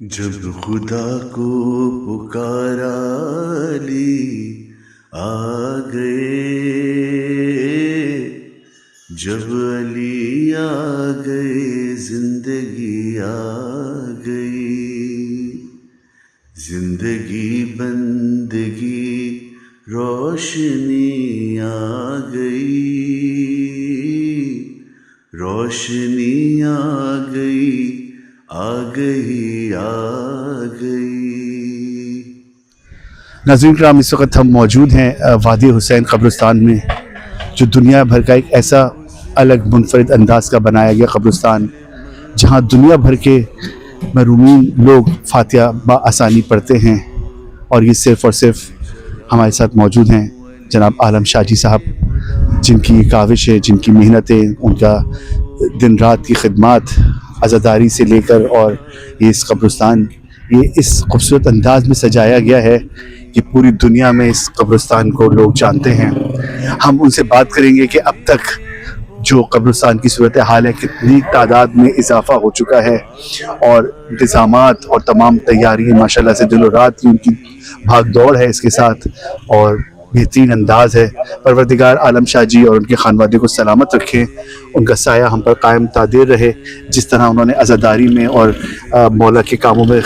جب خدا کو پکارا علی آ گئے، جب علی آ گئے زندگی آ گئی، زندگی بندگی روشنی آ گئی، روشنی آ گئی، آ گئی آ گئی۔ ناظرین کرام، اس وقت ہم موجود ہیں وادی حسین قبرستان میں، جو دنیا بھر کا ایک ایسا الگ منفرد انداز کا بنایا گیا قبرستان، جہاں دنیا بھر کے محرومین لوگ فاتحہ بآسانی پڑھتے ہیں۔ اور یہ صرف اور صرف ہمارے ساتھ موجود ہیں جناب عالم شاہ جی صاحب، جن کی کاوش ہے، جن کی محنتیں، ان کا دن رات کی خدمات، عزاداری سے لے کر، اور یہ اس قبرستان یہ اس خوبصورت انداز میں سجایا گیا ہے کہ پوری دنیا میں اس قبرستان کو لوگ جانتے ہیں۔ ہم ان سے بات کریں گے کہ اب تک جو قبرستان کی صورتحال ہے، کتنی تعداد میں اضافہ ہو چکا ہے، اور انتظامات اور تمام تیاریاں ماشاءاللہ سے دن و رات کی ان کی بھاگ دوڑ ہے اس کے ساتھ، اور بہترین انداز ہے۔ پروردگار عالم شاہ جی اور ان کے خانوادے کو سلامت رکھیں، ان کا سایہ ہم پر قائم تادیر رہے، جس طرح انہوں نے عزاداری میں اور مولا کے کاموں میں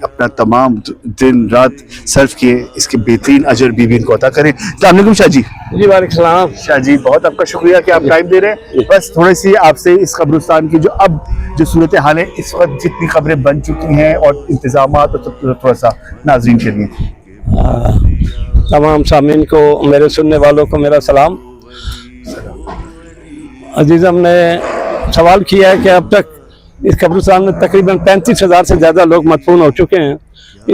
اپنا تمام دن رات صرف کیے، اس کے بہترین اجر بھی ان کو عطا کریں۔ السلام علیکم شاہ جی۔ جی وعلیکم السلام۔ شاہ جی، بہت آپ کا شکریہ کہ آپ ٹائم دے رہے ہیں۔ بس تھوڑی سی آپ سے اس قبرستان کی جو صورتحال ہے اس وقت، جتنی خبریں بن چکی ہیں اور انتظامات، اور تھوڑا سا ناظرین کے لیے۔ تمام سامعین کو، میرے سننے والوں کو میرا سلام۔ عزیزم نے سوال کیا ہے کہ اب تک اس قبرستان میں تقریباً 35,000 سے زیادہ لوگ مدفون ہو چکے ہیں،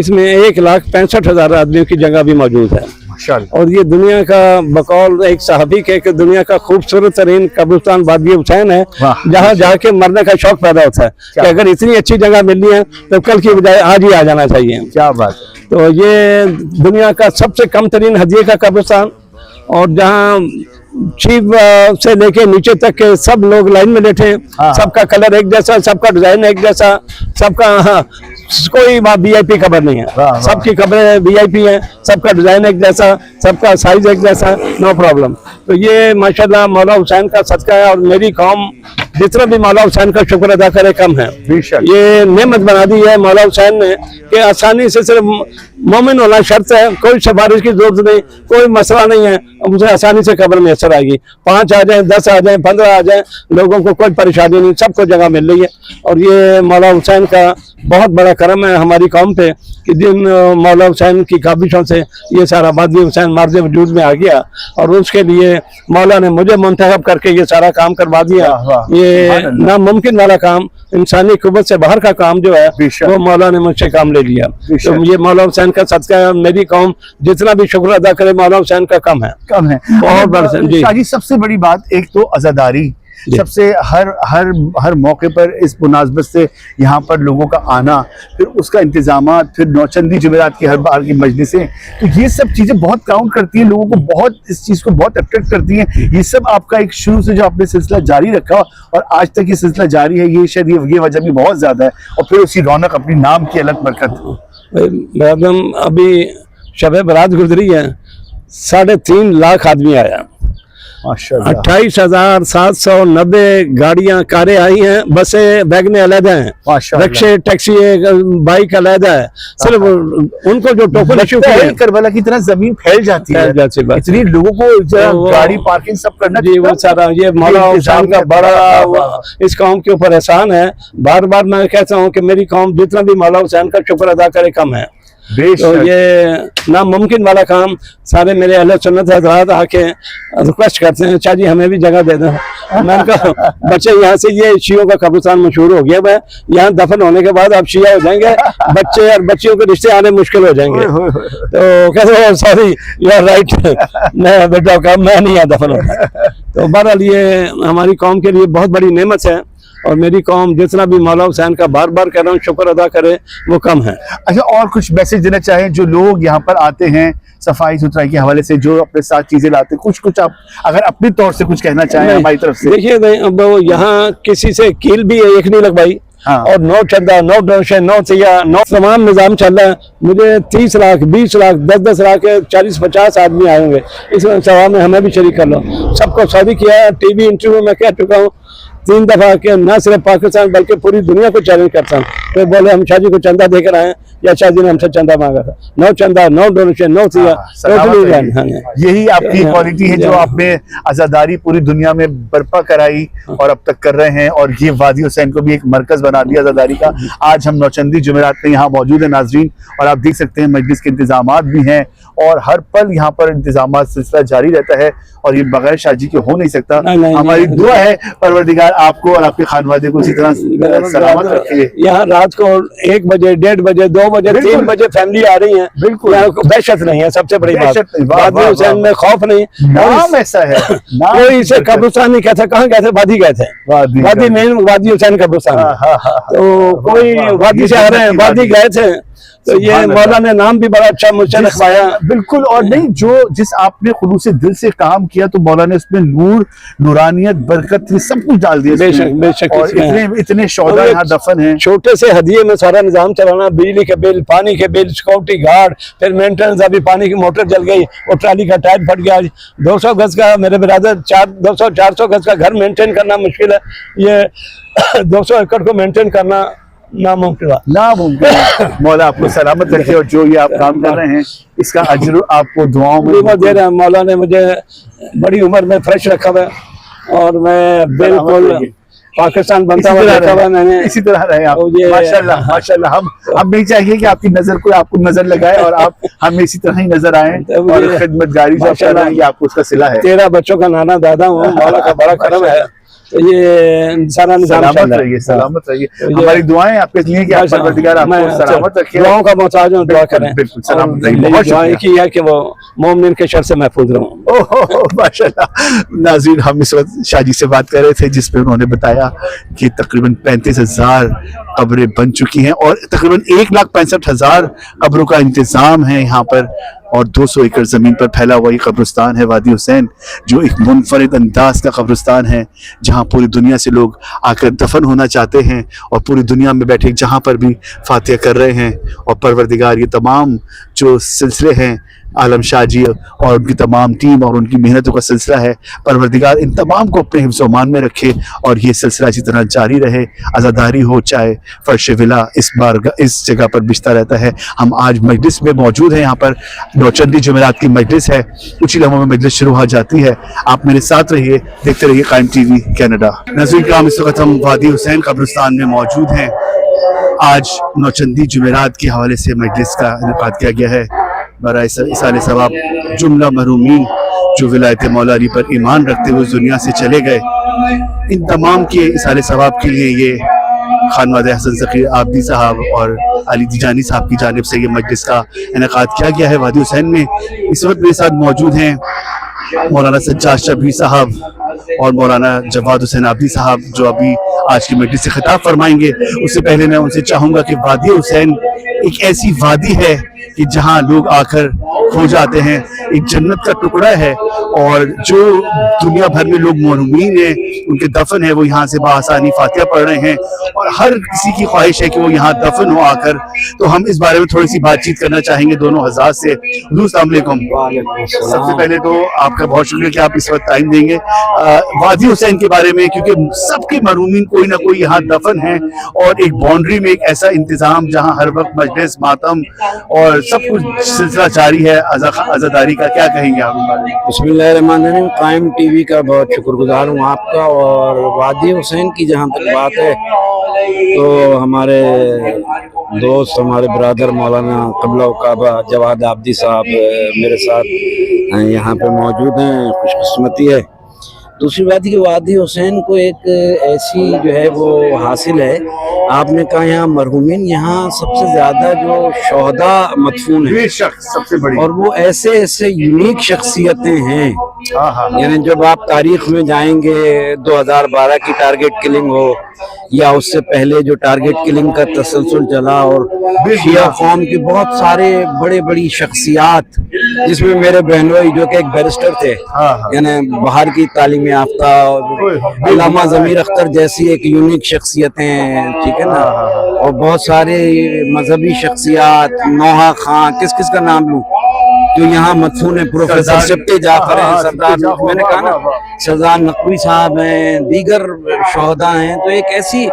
اس میں 1,65,000 آدمیوں کی جگہ بھی موجود ہے، اور یہ دنیا کا بقول ایک صحابی کے کہ دنیا کا خوبصورت ترین قبرستان وادی حسین ہے، جہاں جا کے مرنے کا شوق پیدا ہوتا ہے کہ اگر اتنی اچھی جگہ ملنی ہے تو کل کی بجائے آج ہی آ جانا چاہیے۔ کیا بات ہے۔ تو یہ دنیا کا سب سے کم ترین ہدیے کا قبرستان، اور جہاں چیف سے لے کے نیچے تک کے سب لوگ لائن میں بیٹھے ہیں، سب کا کلر ایک جیسا، سب کا ڈیزائن ایک جیسا، سب کا کوئی وی آئی پی قبر نہیں ہے، سب کی قبریں وی آئی پی ہیں، سب کا ڈیزائن ایک جیسا، سب کا سائز ایک جیسا، نو پرابلم۔ تو یہ ماشاءاللہ مولا حسین کا صدقہ ہے، اور میری قوم جتنا بھی مولا حسین کا شکر ادا کرے کم ہے۔ یہ نعمت بنا دی ہے مولا حسین نے کہ آسانی سے صرف مومن ہونا شرط ہے، کوئی سفارش کی ضرورت نہیں، کوئی مسئلہ نہیں ہے، اسے آسانی سے قبر میسر آئے گی۔ 5 آ جائیں، 10 آ جائیں، 15 آ جائیں، لوگوں کو کوئی پریشانی نہیں، سب کو جگہ مل رہی ہے۔ اور یہ مولا حسین کا بہت بڑا کرم ہے ہماری قوم پہ کہ جن مولا حسین کی کابشوں سے یہ سارا وادی حسین مرز وجود میں آ گیا، اور اس کے لیے مولا نے مجھے منتخب کر کے یہ سارا کام کروا دیا۔ یہ ناممکن والا کام، انسانی قوت سے باہر کا کام جو ہے، وہ مولا نے مجھ سے کام لے لیا۔ تو یہ مولا حسین کا صدقہ ہے، میری قوم جتنا بھی شکر ادا کرے مولا حسین کا کم ہے، کم ہے۔ بہت بڑا۔ شاہ جی، سب سے بڑی بات ایک تو عزاداری، سب سے ہر موقع پر اس مناسبت سے یہاں پر لوگوں کا آنا، پھر اس کا انتظامات، پھر نوچندی جمعرات کی ہر بار کی مجلسیں، تو یہ سب چیزیں بہت کاؤنٹ کرتی ہیں، لوگوں کو بہت اس چیز کو بہت اٹریکٹ کرتی ہیں۔ یہ سب آپ کا ایک شروع سے جو آپ نے سلسلہ جاری رکھا اور آج تک یہ سلسلہ جاری ہے، یہ شاید یہ وجہ بھی بہت زیادہ ہے، اور پھر اسی رونق، اپنی نام کی الگ برکت۔ ابھی شب برات گزری ہے، 3.5 لاکھ آدمی آیا، 28,790 گاڑیاں کاریں آئی ہیں، بسیں ویگنیں علیحدہ ہیں، رکشے ٹیکسی بائک علیحدہ ہے، صرف ان کو جو ٹوکن ایشو کیا کربلا کی طرح زمین پھیل جاتی ہے، اتنی لوگوں کو گاڑی پارکنگ سب کرنا، جی وہ سارا یہ مولا حسین کا بڑا اس قوم کے اوپر احسان ہے۔ بار بار میں کہتا ہوں کہ میری قوم جتنا بھی مولا حسین کا شکر ادا کرے کم ہے۔ تو یہ ناممکن والا کام سارے میرے اہل سنت حضرات آ کے ریکویسٹ کرتے ہیں، شاہ جی ہمیں بھی جگہ دے دیں۔ میں نے کہا بچے یہاں سے، یہ شیعوں کا قبرستان مشہور ہو گیا ہے، یہاں دفن ہونے کے بعد آپ شیعہ ہو جائیں گے، بچے اور بچیوں کے رشتے آنے مشکل ہو جائیں گے۔ تو کہتے ہیں سوری یو آر رائٹ، میں بیٹا کا میں نہیں یہاں دفن ہوتا۔ تو بہرحال یہ ہماری قوم کے لیے بہت بڑی نعمت ہے، اور میری قوم جتنا بھی مولا حسین کا بار بار کہہ رہا ہوں شکر ادا کرے وہ کم ہے۔ اچھا، اور کچھ میسج دینا چاہیں جو لوگ یہاں پر آتے ہیں صفائی ستھرائی کے حوالے سے، جو اپنے ساتھ چیزیں لاتے ہیں، کچھ آپ اگر اپنی طور سے کچھ کہنا چاہیں ہماری طرف سے؟ دیکھیے، اب یہاں کسی سے کیل بھی ایک نہیں لگوائی، हाँ। और 9 चंदा, 9 डोनेशन, 9 सिया, 9 तमाम निज़ाम चल रहा है। मुझे 30 लाख, 20 लाख, 10-10 लाख, 40-50 आदमी आए होंगे इस सभा में, हमें भी शरीक कर लो। सबको शादी किया है। टीवी इंटरव्यू में कह चुका हूँ 3 दफा के, न सिर्फ पाकिस्तान बल्कि पूरी दुनिया को चैलेंज करता हूँ। तो बोले हम शाह जी को चंदा देकर आए या शाह जी ने हमसे चंदा मांगा था। 9 चंदा, 9 डोनेशन, 9 सिया, यही आपकी क्वालिटी है जो आपने आजादारी पूरी दुनिया में बर्पा कराई और अब तक कर रहे हैं, और ये वादी हुसैन को भी एक मरकज बना दिया आजादारी का। आज हम नौचंदी जुमेरात में यहाँ मौजूद है नाजरीन, और आप देख सकते हैं मजलिस के इंतजामात भी हैं और हर पल यहाँ पर इंतजामात सिलसिला जारी रहता है, और ये बगैर शाह जी के हो नहीं सकता। हमारी दुआ है परवरदिगार आपको और आपके खानवादे को इसी तरह सलामत रखे। यहाँ रात को 1 बजे, 1:30 बजे, 2 बजे, 3 बजे फैमिली आ रही है। बिल्कुल, दहशत नहीं है, सबसे बड़ी बात। वादी हुसैन में खौफ नहीं, नाम ऐसा है, कोई इसे कब्रिस्तान नहीं कहता। कहाँ गए थे? वादी गए थे, वादी मेन वादी हुसैन कब्रिस्तान। तो कोई वादी से आ रहे हैं, वादी गए थे। तो ये मौला ने नाम भी बड़ा अच्छा मुझसे रखवाया। बिल्कुल, और नहीं जो जिस आपने खुलूस दिल से काम किया तो मौला ने उसमें नूर, नूरानियत, बरकत, ये सब कुछ डाल दिया। बेशक बेशक, और इतने शौदा यहाँ दफन हैं। छोटे से हदिये में सारा निजाम चलाना, बिजली के बिल, पानी के बिल, सिक्योरिटी गार्ड, फिर मेंटेनेंस। अभी पानी की मोटर जल गई, वो ट्राली का टायर फट गया। 200 गज का मेरे बिरादर 200-400 गज का घर मेंटेन करना मुश्किल है। ये 200 एकड़ को मेंटेन करना नामुमकिन। मौला आपको सलामत रखे, और जो ये आप काम कर रहे हैं इसका अजर आपको दुआओं में दे रहे हैं। मौला ने मुझे बड़ी उम्र में फ्रेश रखा हुआ है, और मैं बिल्कुल पाकिस्तान बनता हुआ रखा हुआ मैंने। इसी तरह रहे आप। माशाल्लाह माशाल्लाह। हम नहीं चाहिए कि आपकी नजर कोई आपको नजर लगाए, और आप हमें इसी तरह ही नजर आए, और खिदमतगारी जो कर रहे हैं ये आपको उसका सिला है। 13 बच्चों का नाना दादा हूँ, मौला का बड़ा करम है। तो ये सारा सलामत रहिए, सलामत रहिए। हमारी दुआएं आपके लिए कि आप परवरदिगार आपको सलामत रखे। दुआओं का मोहताज हूं, दुआ करें। बिल्कुल, सलामत रहिए। बहुत दुआएं की है कि वो मोमिन के शर से महफूज रहूं। ओह माशाल्लाह। नाज़रीन, हम इस वक्त शाह जी से बात कर रहे थे, जिसमें उन्होंने बताया कि तकरीबन 35,000 कब्रें बन चुकी हैं, और तकरीबन 1,65,000 कब्रों का इंतजाम है यहाँ पर, और 200 एकड़ ज़मीन पर फैला हुआ ये कब्रिस्तान है वादी हुसैन, जो एक मुनफरिद अंदाज का कब्रिस्तान है, जहाँ पूरी दुनिया से लोग आकर दफन होना चाहते हैं, और पूरी दुनिया में बैठे जहाँ पर भी फातिहा कर रहे हैं। और परवरदिगार ये तमाम जो सिलसिले हैं आलम शाह जी और उनकी तमाम टीम और उनकी मेहनतों का सिलसिला है, परवरदिगार इन तमाम को अपने हिफ्ज़ मान में रखे, और ये सिलसिला इसी तरह जारी रहे। आज़ादारी हो चाहे फर्श विला इस बार इस जगह पर बिछता रहता है। हम आज मजलिस में मौजूद हैं, यहाँ पर नौचंदी जुमेरात की मजलिस है। कुछ ही लम्हों में मजलिस शुरू हो जाती है। आप मेरे साथ रहिए, देखते रहिए कायम टीवी कनाडा। नाज़रीन किराम, इस वक्त हम वादी हुसैन कब्रिस्तान में मौजूद हैं। आज नौचंदी जुमेरात के हवाले से मजलिस का इनेकाद किया गया है। बराए इसाले सवाब जुमला महरूमीन जो विलायत मौला अली पर ईमान रखते हुए दुनिया से चले गए, इन तमाम के इसाले सवाब के लिए ये खानवादे हसन ज़कीर आबदी साहब और अली दिजानी साहब की जानिब से ये मजलिस का इनेकाद किया गया है वादी हुसैन में। इस वक्त मेरे साथ मौजूद हैं मौलाना सज्जाद शबीर साहब और मौलाना जवाद हुसैन आबदी साहब, जो अभी आज की मजलिस से खिताब फरमाएंगे। उससे पहले मैं उनसे चाहूँगा कि वादी हुसैन एक ऐसी वादी है कि जहाँ लोग आकर खो जाते हैं, एक जन्नत का टुकड़ा है, और जो दुनिया भर में लोग मरहूमीन हैं, उनके दफन है, वो यहाँ से बासानी फातिहा पढ़ रहे हैं, और हर किसी की ख्वाहिश है कि वो यहाँ दफन हो आकर। तो हम इस बारे में थोड़ी सी बातचीत करना चाहेंगे दोनों हज़रात से। अस्सलाम वालेकुम। सबसे पहले तो आपका बहुत शुक्रिया कि आप इस वक्त टाइम देंगे। वादी हुसैन के बारे में, क्योंकि सबके मरहूमीन कोई ना कोई यहाँ दफन है, और एक बाउंड्री में एक ऐसा इंतजाम जहाँ हर वक्त मजलिस, मातम और सब कुछ सिलसिला जारी है आज़ादारी का, क्या कहेंगे आप? बिस्मिल्लाहिर्रहमानिर्रहीम। कायम टीवी का बहुत शुक्रगुजार हूँ आपका। और वादी हुसैन की जहाँ तक बात है, तो हमारे दोस्त, हमारे ब्रदर मौलाना क़िबला काबा जवाद आबदी साहब मेरे साथ यहाँ पे मौजूद हैं, खुशकिस्मती है। दूसरी बात कि वादी हुसैन को एक ऐसी जो है वो हासिल है, आपने कहा यहाँ मरहूमीन, यहाँ सबसे ज्यादा जो शोहदा मदफून है, सबसे बड़ी, और वो ऐसे ऐसे यूनिक शख्सियतें हैं। यानी जब आप तारीख में जाएंगे, 2012 की टारगेट किलिंग हो या उससे पहले जो टारगेट किलिंग का तसलसल चला, और शिया कौम के बहुत सारे बड़े बड़ी शख्सियात, जिसमें मेरे बहनोई जो कि एक बैरिस्टर थे, यानी बाहर की तालीम याफ्ता और अल्लामा ज़मीर अख्तर जैसी एक यूनिक शख्सियतें, ठीक है ना, और बहुत सारे मजहबी शख्सियात, नौहा खां, किस किस का नाम लूं, जो यहाँ मदफून है, प्रोफेसर शब्बे जाफर हैं, सरदार, मैंने कहा ना, सरदार नकवी साहब हैं, दीगर शोहदा हैं। तो एक ऐसी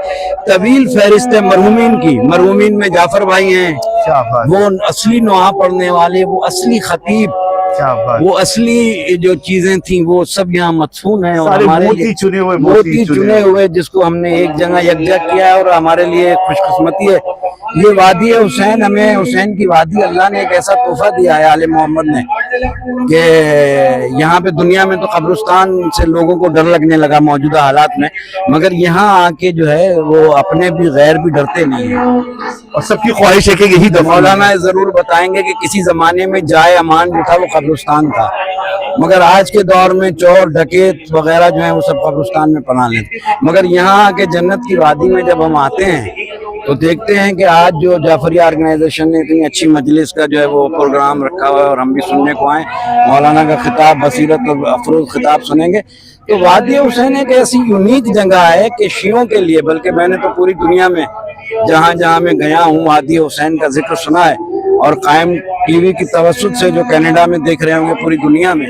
तवील फहरिस्त है मरहूमीन की। मरहूमीन में जाफर भाई हैं, वो असली नौहा पढ़ने वाले, वो असली खतीब, वो असली जो चीजें थी वो सब यहाँ मदफून है। और हमारे मोती चुने हुए जिसको हमने एक जगह यकजा किया है, और हमारे लिए खुशकिस्मती है ये वादी हुसैन, हमें हुसैन की वादी अल्लाह ने एक ऐसा तोहफा दिया है आले मोहम्मद ने, कि यहाँ पे दुनिया में तो कब्रिस्तान से लोगों को डर लगने लगा मौजूदा हालात में, मगर यहाँ आके जो है वो अपने भी गैर भी डरते नहीं है। और सबकी ख्वाहिश है कि यही मौलाना जरूर बताएंगे कि किसी जमाने में जाए अमान जो था वो कब्रिस्तान था, मगर आज के दौर में चोर डकैत वगैरह जो है वो सब कब्रिस्तान में पनाह लेते। मगर यहाँ आके जन्नत की वादी में जब हम आते हैं तो देखते हैं कि आज जो जाफरिया ऑर्गेनाइजेशन ने इतनी अच्छी मजलिस का जो है वो प्रोग्राम रखा हुआ है, और हम भी सुनने को आए, मौलाना का खिताब, बसीरत और अफरोज खिताब सुनेंगे। तो वादी हुसैन एक ऐसी यूनिक जगह है कि शियों के लिए, बल्कि मैंने तो पूरी दुनिया में जहाँ जहाँ मैं गया हूँ वादी हुसैन का जिक्र सुना है, और कायम टीवी की तवस्सुत से जो कनाडा में देख रहे होंगे पूरी दुनिया में,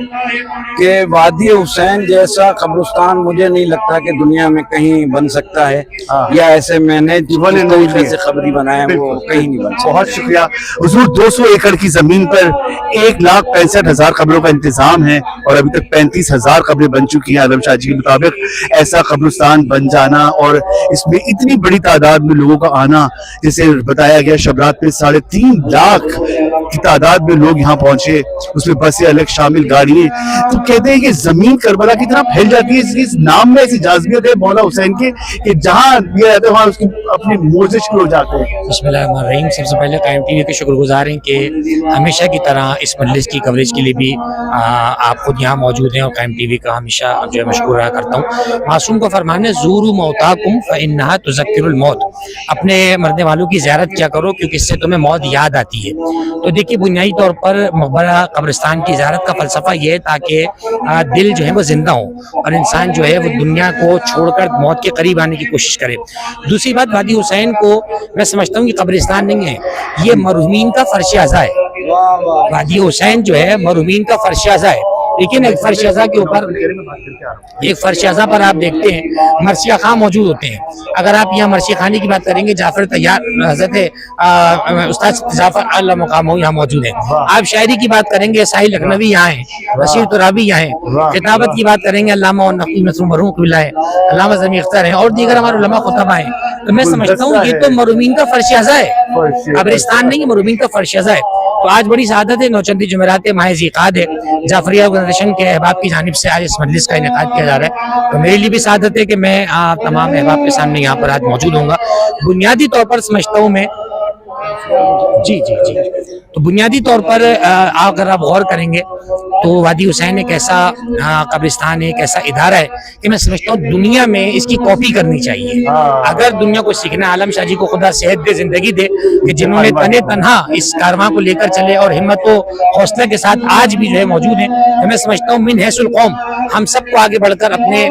कि वादी हुसैन जैसा कब्रिस्तान मुझे नहीं लगता कि दुनिया में कहीं बन सकता है, या ऐसे मैंने तरीके से खबरी बनाया वो कहीं नहीं बन सकता। बहुत शुक्रिया हुजूर। 200 एकड़ की जमीन पर 1,65,000 कब्रों का इंतजाम है, और अभी तक 35,000 कब्रें बन चुकी हैं आलम शाह जी के मुताबिक। ऐसा कब्रिस्तान बन जाना और इसमें इतनी बड़ी तादाद में लोगों का आना, जैसे बताया गया शबरात में 3.5 लाख की तादाद में लोग यहाँ पहुंचे, उसमें बसें अलग शामिल, गाड़ियां। तो कहते हैं कि जमीन करबला की तरह फैल जाती है। इस नाम में ऐसी जाज़बियत है मौला हुसैन के कि जहाँ दिया जाता है वहाँ उसकी अपनी मोज़े शुरू हो जाते हैं। बिस्मिल्लाहिर्रहमानिर्रहीम। सबसे पहले कायम टीवी के शुक्रगुजार हैं कि हमेशा की तरह इस मजलिस की कवरेज के लिए भी आप खुद यहाँ मौजूद हैं, और कायम टीवी का हमेशा जो है मशकूर रहा करता हूँ। मासूम को फरमान है ज़ूरू मौताकुम फ़इन्नहा तुज़क्किरुल मौत, अपने मरने वालों की ज़ियारत किया करो क्योंकि इससे तुम्हें मौत याद आती है। तो देखिए बुनियादी तौर पर मकबरा कब्रिस्तान की ज़ियारत का फ़लसफ़ा ये है ताकि दिल जो है वो जिंदा हो और इंसान जो है वो दुनिया को छोड़कर मौत के करीब आने की कोशिश करे। दूसरी बात, वादी हुसैन को मैं समझता हूँ कि कब्रिस्तान नहीं है, ये मरहूमीन का फर्श अज़ा है। वादी हुसैन जो है मरहूमीन का फर्श अज़ा है। लेकिन एक फर्श अज़ा के ऊपर, एक फर्श अज़ा पर आप देखते हैं मरसिया खां मौजूद होते हैं। अगर आप यहाँ मरसिया खानी की बात करेंगे, जाफर तैयार हज़रत उस्ताद जाफर अल्लाह मुक़ामहू यहाँ मौजूद है। आप शायरी की बात करेंगे, साहिल लखनवी यहाँ है, बशीर तुराबी यहाँ है। किताबत की बात करेंगे, अल्लामा नक़वी मरहूम क़िबला है, अल्लामा ज़मीर अख्तर है, और दीगर हमारे उलमा खुतबा हैं। तो मैं समझता हूँ ये तो मरहूमीन का फर्श अज़ा है, कब्रिस्तान नहीं, मरहूमीन का फर्श अज़ा है। तो आज बड़ी सआदत है, नौचंदी जुमेरात माह ज़ीक़ाद है, जाफरिया ऑर्गेनाइजेशन के अहबाब की जानिब से आज इस मजलिस का इनेकाद किया जा रहा है। तो मेरे लिए भी सआदत है कि मैं तमाम अहबाब के सामने यहाँ पर आज मौजूद होऊंगा। बुनियादी तौर पर समझता हूँ मैं, जी जी जी, तो बुनियादी तौर पर अगर आप गौर करेंगे तो वादी हुसैन एक ऐसा कब्रिस्तान है, एक ऐसा इदारा है कि मैं समझता हूँ दुनिया में इसकी कॉपी करनी चाहिए। अगर दुनिया को सीखना, आलम शाह जी को खुदा सेहत दे, जिंदगी दे, कि जिन्होंने तने तन्हा इस कारवां को लेकर चले और हिम्मत व हौसले के साथ आज भी जो है मौजूद है, तो मैं समझता हूँ मिन हैसुल कौम हम सबको आगे बढ़कर अपने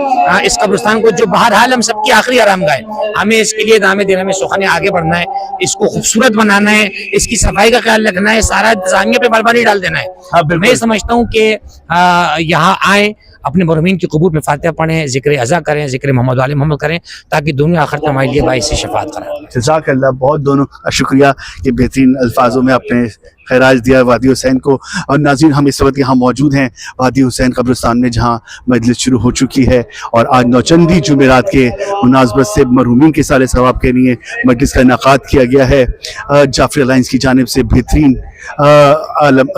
इस कब्रिस्तान को, जो बहरहाल हम सबकी आखिरी आरामगाह है, हमें इसके लिए दामे देना में सुखाने आगे बढ़ना है, इसको खूबसूरत बनाना है, इसकी सफाई का ख्याल रखना है, सारा इंतजामिया पे बर्बादी डाल देना है। मैं समझता हूँ कि यहाँ आए, अपने मरहूमीन की क़ुबूर में फातिहा पढ़ें, ज़िक्र अज़ा करें, ज़िक्र मोहम्मद वाले मोहम्मद करें, ताकि दुनिया आखिरत में हमारे लिए बाइस शफ़ाअत करार। जज़ाकल्लाह, बहुत दोनों शुक्रिया कि बेहतरीन अल्फाजों में आपने खैराज दिया वादी हुसैन को। और नाज़रीन, हम इस वक्त यहाँ मौजूद हैं वादी हुसैन कब्रिस्तान में, जहाँ मजलिस शुरू हो चुकी है, और आज नौचंदी जुमेरात के मुनासबत से मरहूमीन के सारे सवाब के लिए मजलिस का इनेकाद किया गया है। जाफरी अलायंस की जानिब से बेहतरीन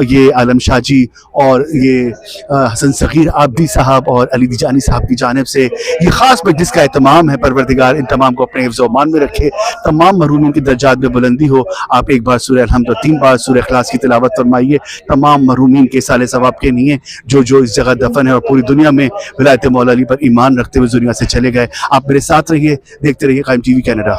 ये आलम शाह जी और ये हसन सगीर आबदी साहब और अली दिजानी साहब की जानिब से ये ख़ास मजलिस का एहतमाम है। परवरदिगार इन तमाम को अपने हिफ्ज़ व अमान में रखे, तमाम मरहूमीन की दर्जात में बुलंदी हो। आप एक बार सूरह अल-हम्द और 3 बार सूरह इखलास की तिलावत फरमाइए, तमाम मरहूमीन के साले सवाब के लिए जो इस जगह दफन है और पूरी दुनिया में विलायत मौला अली पर ईमान रखते हुए दुनिया से चले गए। आप मेरे साथ रहिए, देखते रहिए कायम टीवी कनाडा।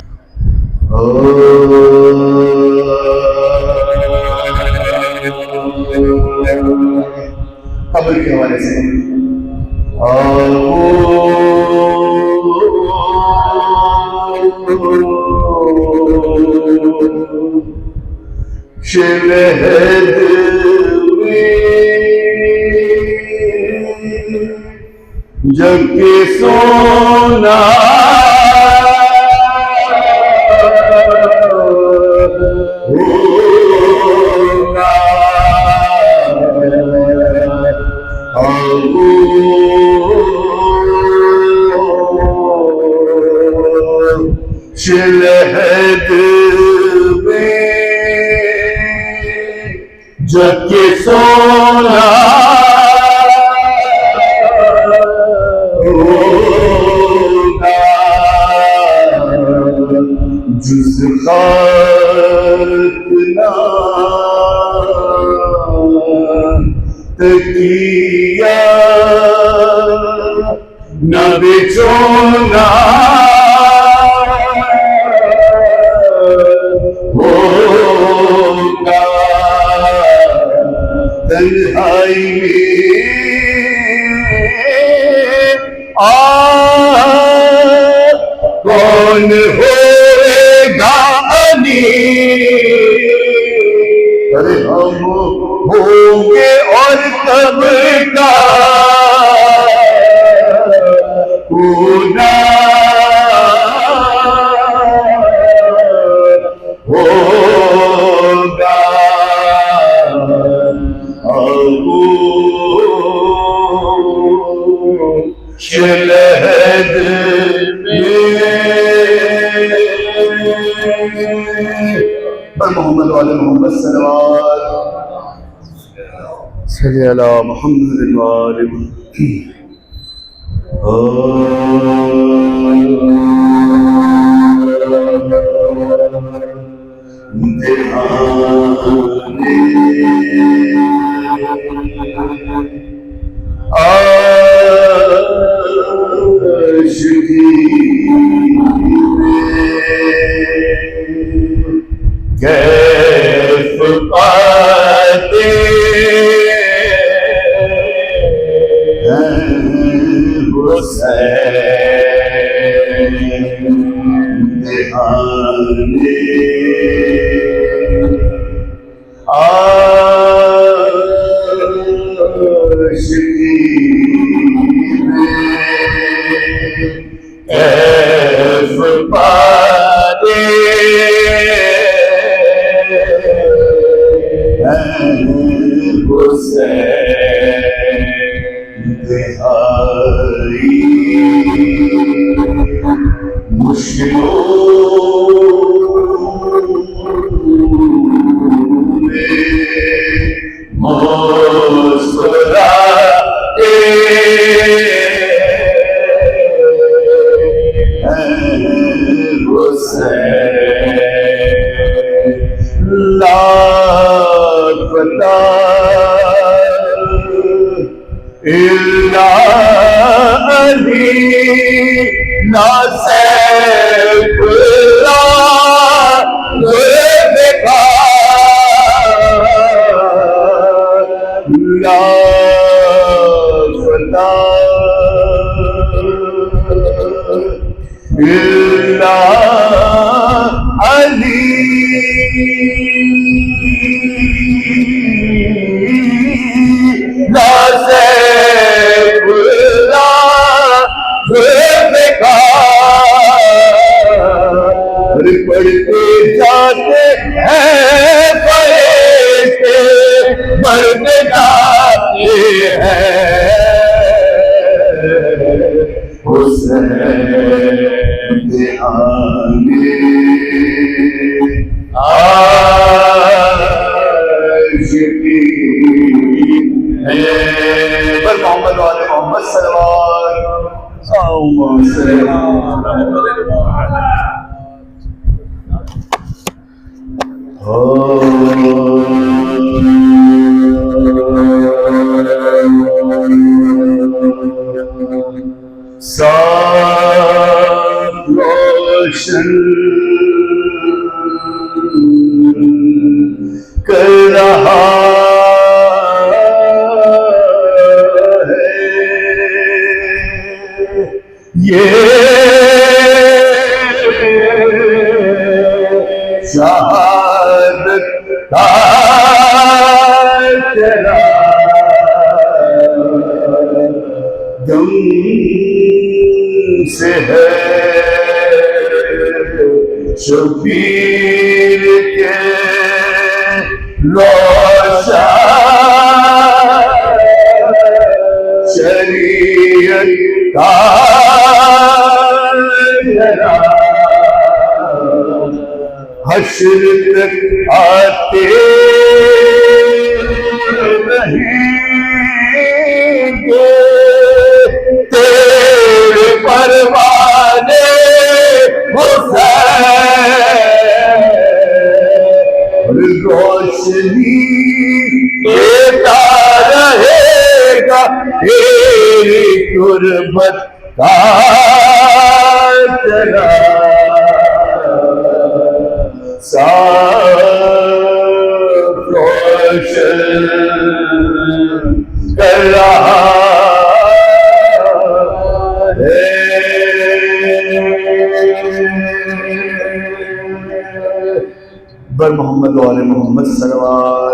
कब्र के हवाले से شلہد جب کہ سونا ہوگا شلہد میں جب کہ سونا ہوگا جس خاک نہ تکیہ نہ بچھونا ہوگا تنہائی میں کون ہوئے گا انیس ارے ہم ہوں گے اور کب کا ہونا ہوگا شلہد محمد وعلی محمد صلوات صلی علی محمد وعلی کیف پاتے حسین دہانے عاشقی میں کیف پاتے انتہائی مشکلوں میں مسکراتے حسین لاپتہ الا علی نا سیف اللہ لاپتہ الا علی نا سیف اللہ پڑھتے جاتے ہیں فرشتے بڑھتے جاتے ہیں حسین دہانے عاشقی ہے پر محمد والے محمد صلوات اللہم صلی صاف روشن کر رہا ہے یہ شہادت का तेरा गम से है शबीर के रोशा शरीयत का तेरा हश्र तक आते रहेंगे तेरे परवाने हुसैन, रोशनी देता रहेगा तेरी गुर्बत का तेरा साफ रोशन कर रहा है। बर मोहम्मद वाले मोहम्मद सल्लल्लाहु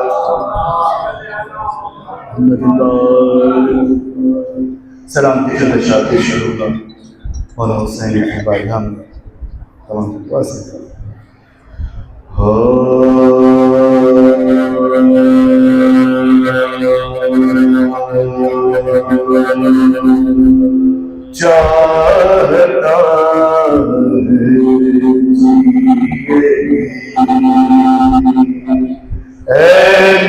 सलाम की खदशात शुरू का और हुसैन की बारगाह में तमाम दुआ से चाहता है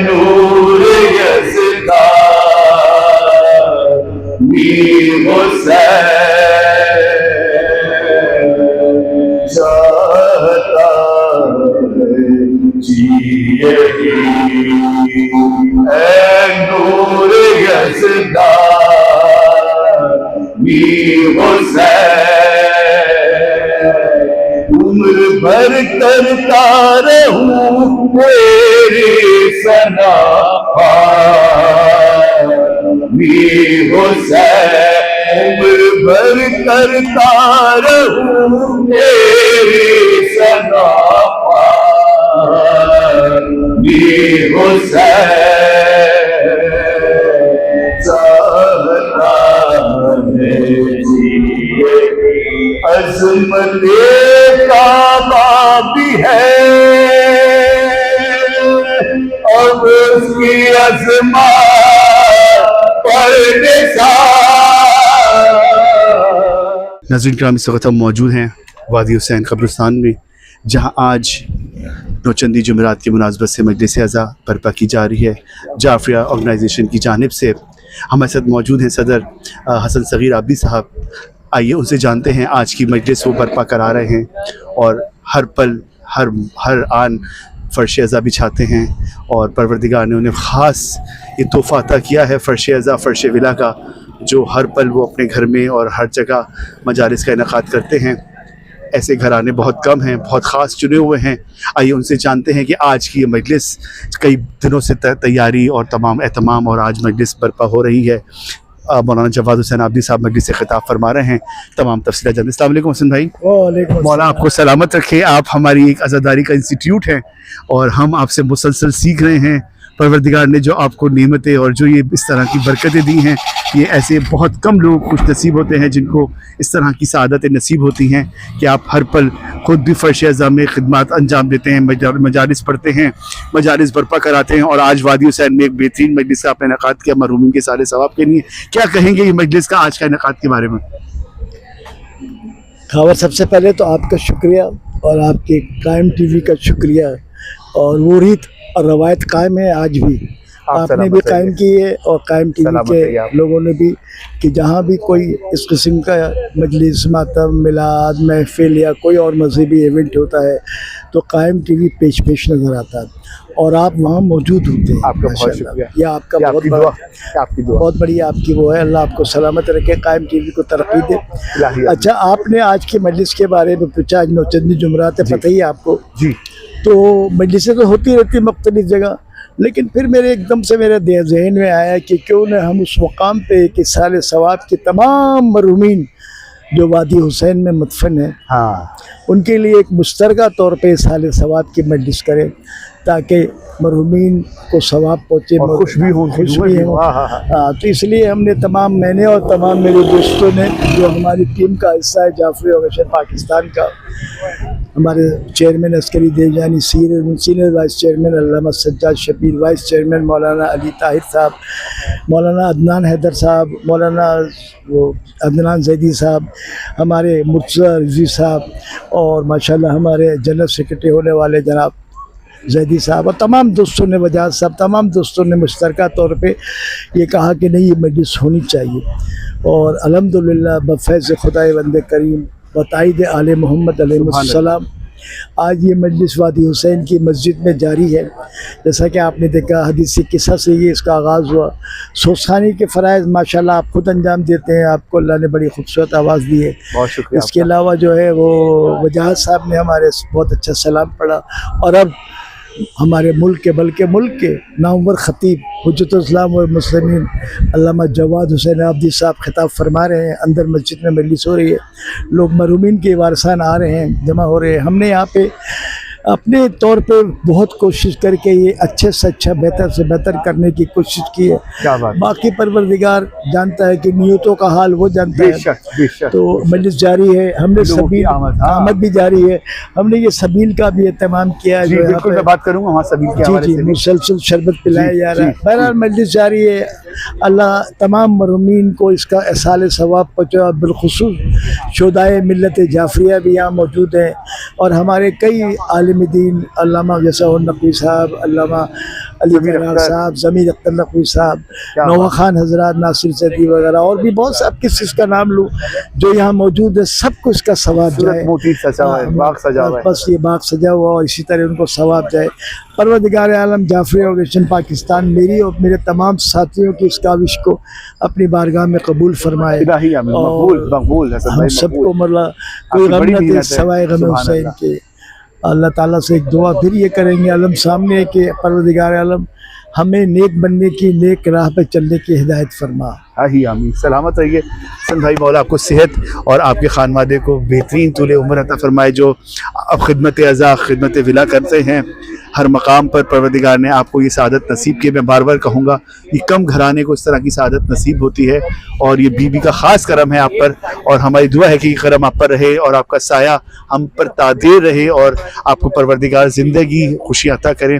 नूर यज़दा मी हुसैन, चाहता जिए नूर यज़दा मी हुसैन, उम्र भर करता रहूं तेरी सना मी हुसैन, उम्र भर करता रहूं तेरी सना मी हुसैन, चाहता है जिए अज़मत काबा भी है अब उसकी अज़मत पर निसार। नाज़रीन किराम, इस वक्त हम मौजूद हैं वादी हुसैन कब्रिस्तान में, जहां आज नौचंदी जुमेरात की मुनासबत से मजलिस अज़ा बर्पा की जा रही है। जाफरिया ऑर्गेनाइजेशन की जानिब से हमारे साथ मौजूद हैं सदर हसन सगीर आबदी साहब। आइए उनसे जानते हैं आज की मजलिस वो बर्पा करा रहे हैं और हर पल हर आन फ़र्श अज़ा बिछाते हैं और परवरदिगार ने उन्हें ख़ास ये तोहफ़ा अता किया है फ़र्श अज़ा फ़र्श विला का, जो हर पल वो अपने घर में और हर जगह मजालिस का इनेकाद करते हैं। ऐसे घराने बहुत कम हैं, बहुत ख़ास चुने हुए हैं। आइए उनसे जानते हैं कि आज की ये मजलिस कई दिनों से तैयारी और तमाम एहतमाम और आज मजलिस बर्पा हो रही है। मौलाना जवाद हुसैन आबदी साहब मजलिस से खिताब फरमा रहे हैं, तमाम तफसीलात जानते हैं। अस्सलाम वालेकुम हसन भाई। मौला आपको सलामत रखे। आप हमारी एक अज़ादारी का इंस्टीट्यूट है और हम आपसे मुसलसल सीख रहे हैं। परवरदिगार ने जो आपको नेमतें और जो ये इस तरह की बरकतें दी हैं, ये ऐसे बहुत कम लोग खुश नसीब होते हैं जिनको इस तरह की सआदतें नसीब होती हैं कि आप हर पल खुद भी फ़र्श अज़ा में खिदमत अंजाम देते हैं, मजालिस पढ़ते हैं, मजालिस बर्पा कराते हैं। और आज वादी हुसैन में एक बेहतरीन मजलिस का आपने इनेकाद किया मरहूमीन के सारे सवाब के लिए। क्या कहेंगे ये मजलिस का आज का इनेकाद के बारे में? खबर सबसे पहले तो आपका शुक्रिया और आपके कायम टीवी का शुक्रिया, और वो रीत और रवायत कायम है आज भी। आपने भी कायम की है और कायम टीवी के लोगों ने भी, कि जहाँ भी कोई इस किस्म का मजलिस, मातम, मिलाद, महफिल या कोई और मजहबी इवेंट होता है तो कायम टीवी पेश नज़र आता है और आप वहाँ मौजूद होते हैं। आपका बहुत शुक्रिया। ये आपका बहुत बड़ी आपकी वो है। अल्लाह आपको सलामत रखे, कायम टीवी को तरक्की दे। अच्छा, आपने आज की मजलिस के बारे में पूछा। आज नौचंदी जुमरात है, पता ही है आपको जी। तो मजलिसें तो होती रहती मुख्तलिफ जगह, लेकिन फिर मेरे एकदम से मेरे जहन में आया कि क्यों न हम उस मकाम पे कि साल सवाब के तमाम मरहूमीन जो वादी हुसैन में मदफन है, उनके लिए एक मुश्तरका तौर पे साल सवाब की मजलिस करें। ताकि मरहूमीन को सवाब पहुँचे और खुश भी हों, खुश भी हों। हाँ, हाँ, हाँ। हाँ, तो इसलिए हमने मैंने और तमाम मेरे दोस्तों ने, जो हमारी टीम का हिस्सा है, जाफरी ऑर्गेनाइजेशन पाकिस्तान का, हमारे chairman Askari Devjani, senior vice chairman Allama Sajjad Shabbir, vice chairman Maulana Ali Tahir साहब, मौलाना अदनान हैदर साहब, मौलाना अदनान जैदी साहब, हमारे मुर्तज़ा रिज़वी साहब, और माशाल्लाह हमारे जनरल सेक्रेटरी होने वाले जनाब जैदी साहब, और तमाम दोस्तों ने, वजाद साहब, तमाम दोस्तों ने मुश्तरका तौर पे ये कहा कि नहीं, ये मजलिस होनी चाहिए। और अल्हम्दुलिल्लाह बफ़ैज़ खुदाए बंदे करीम बताइद आले मोहम्मद अलैहिस्सलाम आज ये मजलिस वादी हुसैन की मस्जिद में जारी है। जैसा कि आपने देखा हदीसी किस्सा से ये इसका आगाज़ हुआ। सोसानी के फ़राइज़ माशाल्लाह आप खुद अंजाम देते हैं, आपको अल्लाह ने बड़ी खूबसूरत आवाज़ दी है, बहुत शुक्रिया। इसके अलावा जो है वो वजाहत साहब ने हमारे बहुत अच्छा सलाम पढ़ा। और अब हमारे मुल्क के, बल्कि मुल्क के नामवर ख़तीब हुज्जतुल इस्लाम व मुस्लिमीन अल्लामा जवाद हुसैन आबदी साहब खिताब फरमा रहे हैं। अंदर मस्जिद में मजलिस हो रही है, लोग मरहूमीन के वारसान आ रहे हैं, जमा हो रहे हैं। हमने यहाँ पे अपने तौर पे बहुत कोशिश करके ये अच्छे से अच्छा, बेहतर से बेहतर करने की कोशिश की है। क्या बात है। बाकी परवरदिगार जानता है कि नियतों का हाल वो जानता है। बेशक, बेशक। तो मजलिस जारी है, हमने लोगों की सबील आमद भी जारी है, हमने ये सबील का भी एहतमाम किया है। जी जो यहाँ बिल्कुल, पे मैं बात करूंगा वहाँ सभी के जी हवाले जी से भी। मुसलसल शरबत पिलाया जा रहा है। जी, बहरहाल मजलिस जारी है। अल्लाह तमाम मरहूमीन को इसका एहसाल सवाब पहुँचा। बिलखुसूस शुहदाए मिल्लत जाफरिया भी यहाँ मौजूद हैं, और हमारे कई आलिम दीन, अल्लामा यसाउर नकवी साहब, अल्लामा अली फरार साहब, ज़मीर अख्तर नकवी साहब, नवा खान हजरात, नासिर सैदी वगैरह, और भी बहुत सा, किस इसका नाम लूँ, जो यहाँ मौजूद है, सबको इसका सवाब जाए। मोती सजा हुआ है, बाग सजा हुआ है। बस ये बाग सजा हुआ, और इसी तरह उनको सवाब जाए। परवरदिगार आलम जाफरी ऑर्गेनाइजेशन पाकिस्तान मेरी और मेरे तमाम साथियों की इस काविश को अपनी बारगाह में कबूल फरमाए, इलाही आमीन। और मकबूल, मकबूल हसन हम भाई, सबको मकबूल। मतलब कोई आपकी गम बड़ी न मेहनत दे है। सवाए गम सुभान हुसैन अल्लाह। के। अल्लाह ताला से एक दुआ फिर ये करेंगे आलम सामने कि परवरदिगार आलम हमें नेक बनने की, नेक राह पे चलने की हिदायत फरमा। ही आमीन। सलामत रहिए हसन भाई, मौला आपको सेहत और आपके खानवादे को बेहतरीन तूले उम्र अता फरमाए, जो अब खिदमत अज़ा, खिदमत विला करते हैं हर मकाम पर। परवरदिगार ने आपको ये सआदत नसीब की। मैं बार बार कहूँगा, ये कम घराने को इस तरह की सआदत नसीब होती है, और ये बीबी का ख़ास करम है आप पर, और हमारी दुआ है कि ये करम आप पर रहे और आपका साया हम पर तादेर रहे, और आपको परवरदिगार ज़िंदगी खुशी अता करें,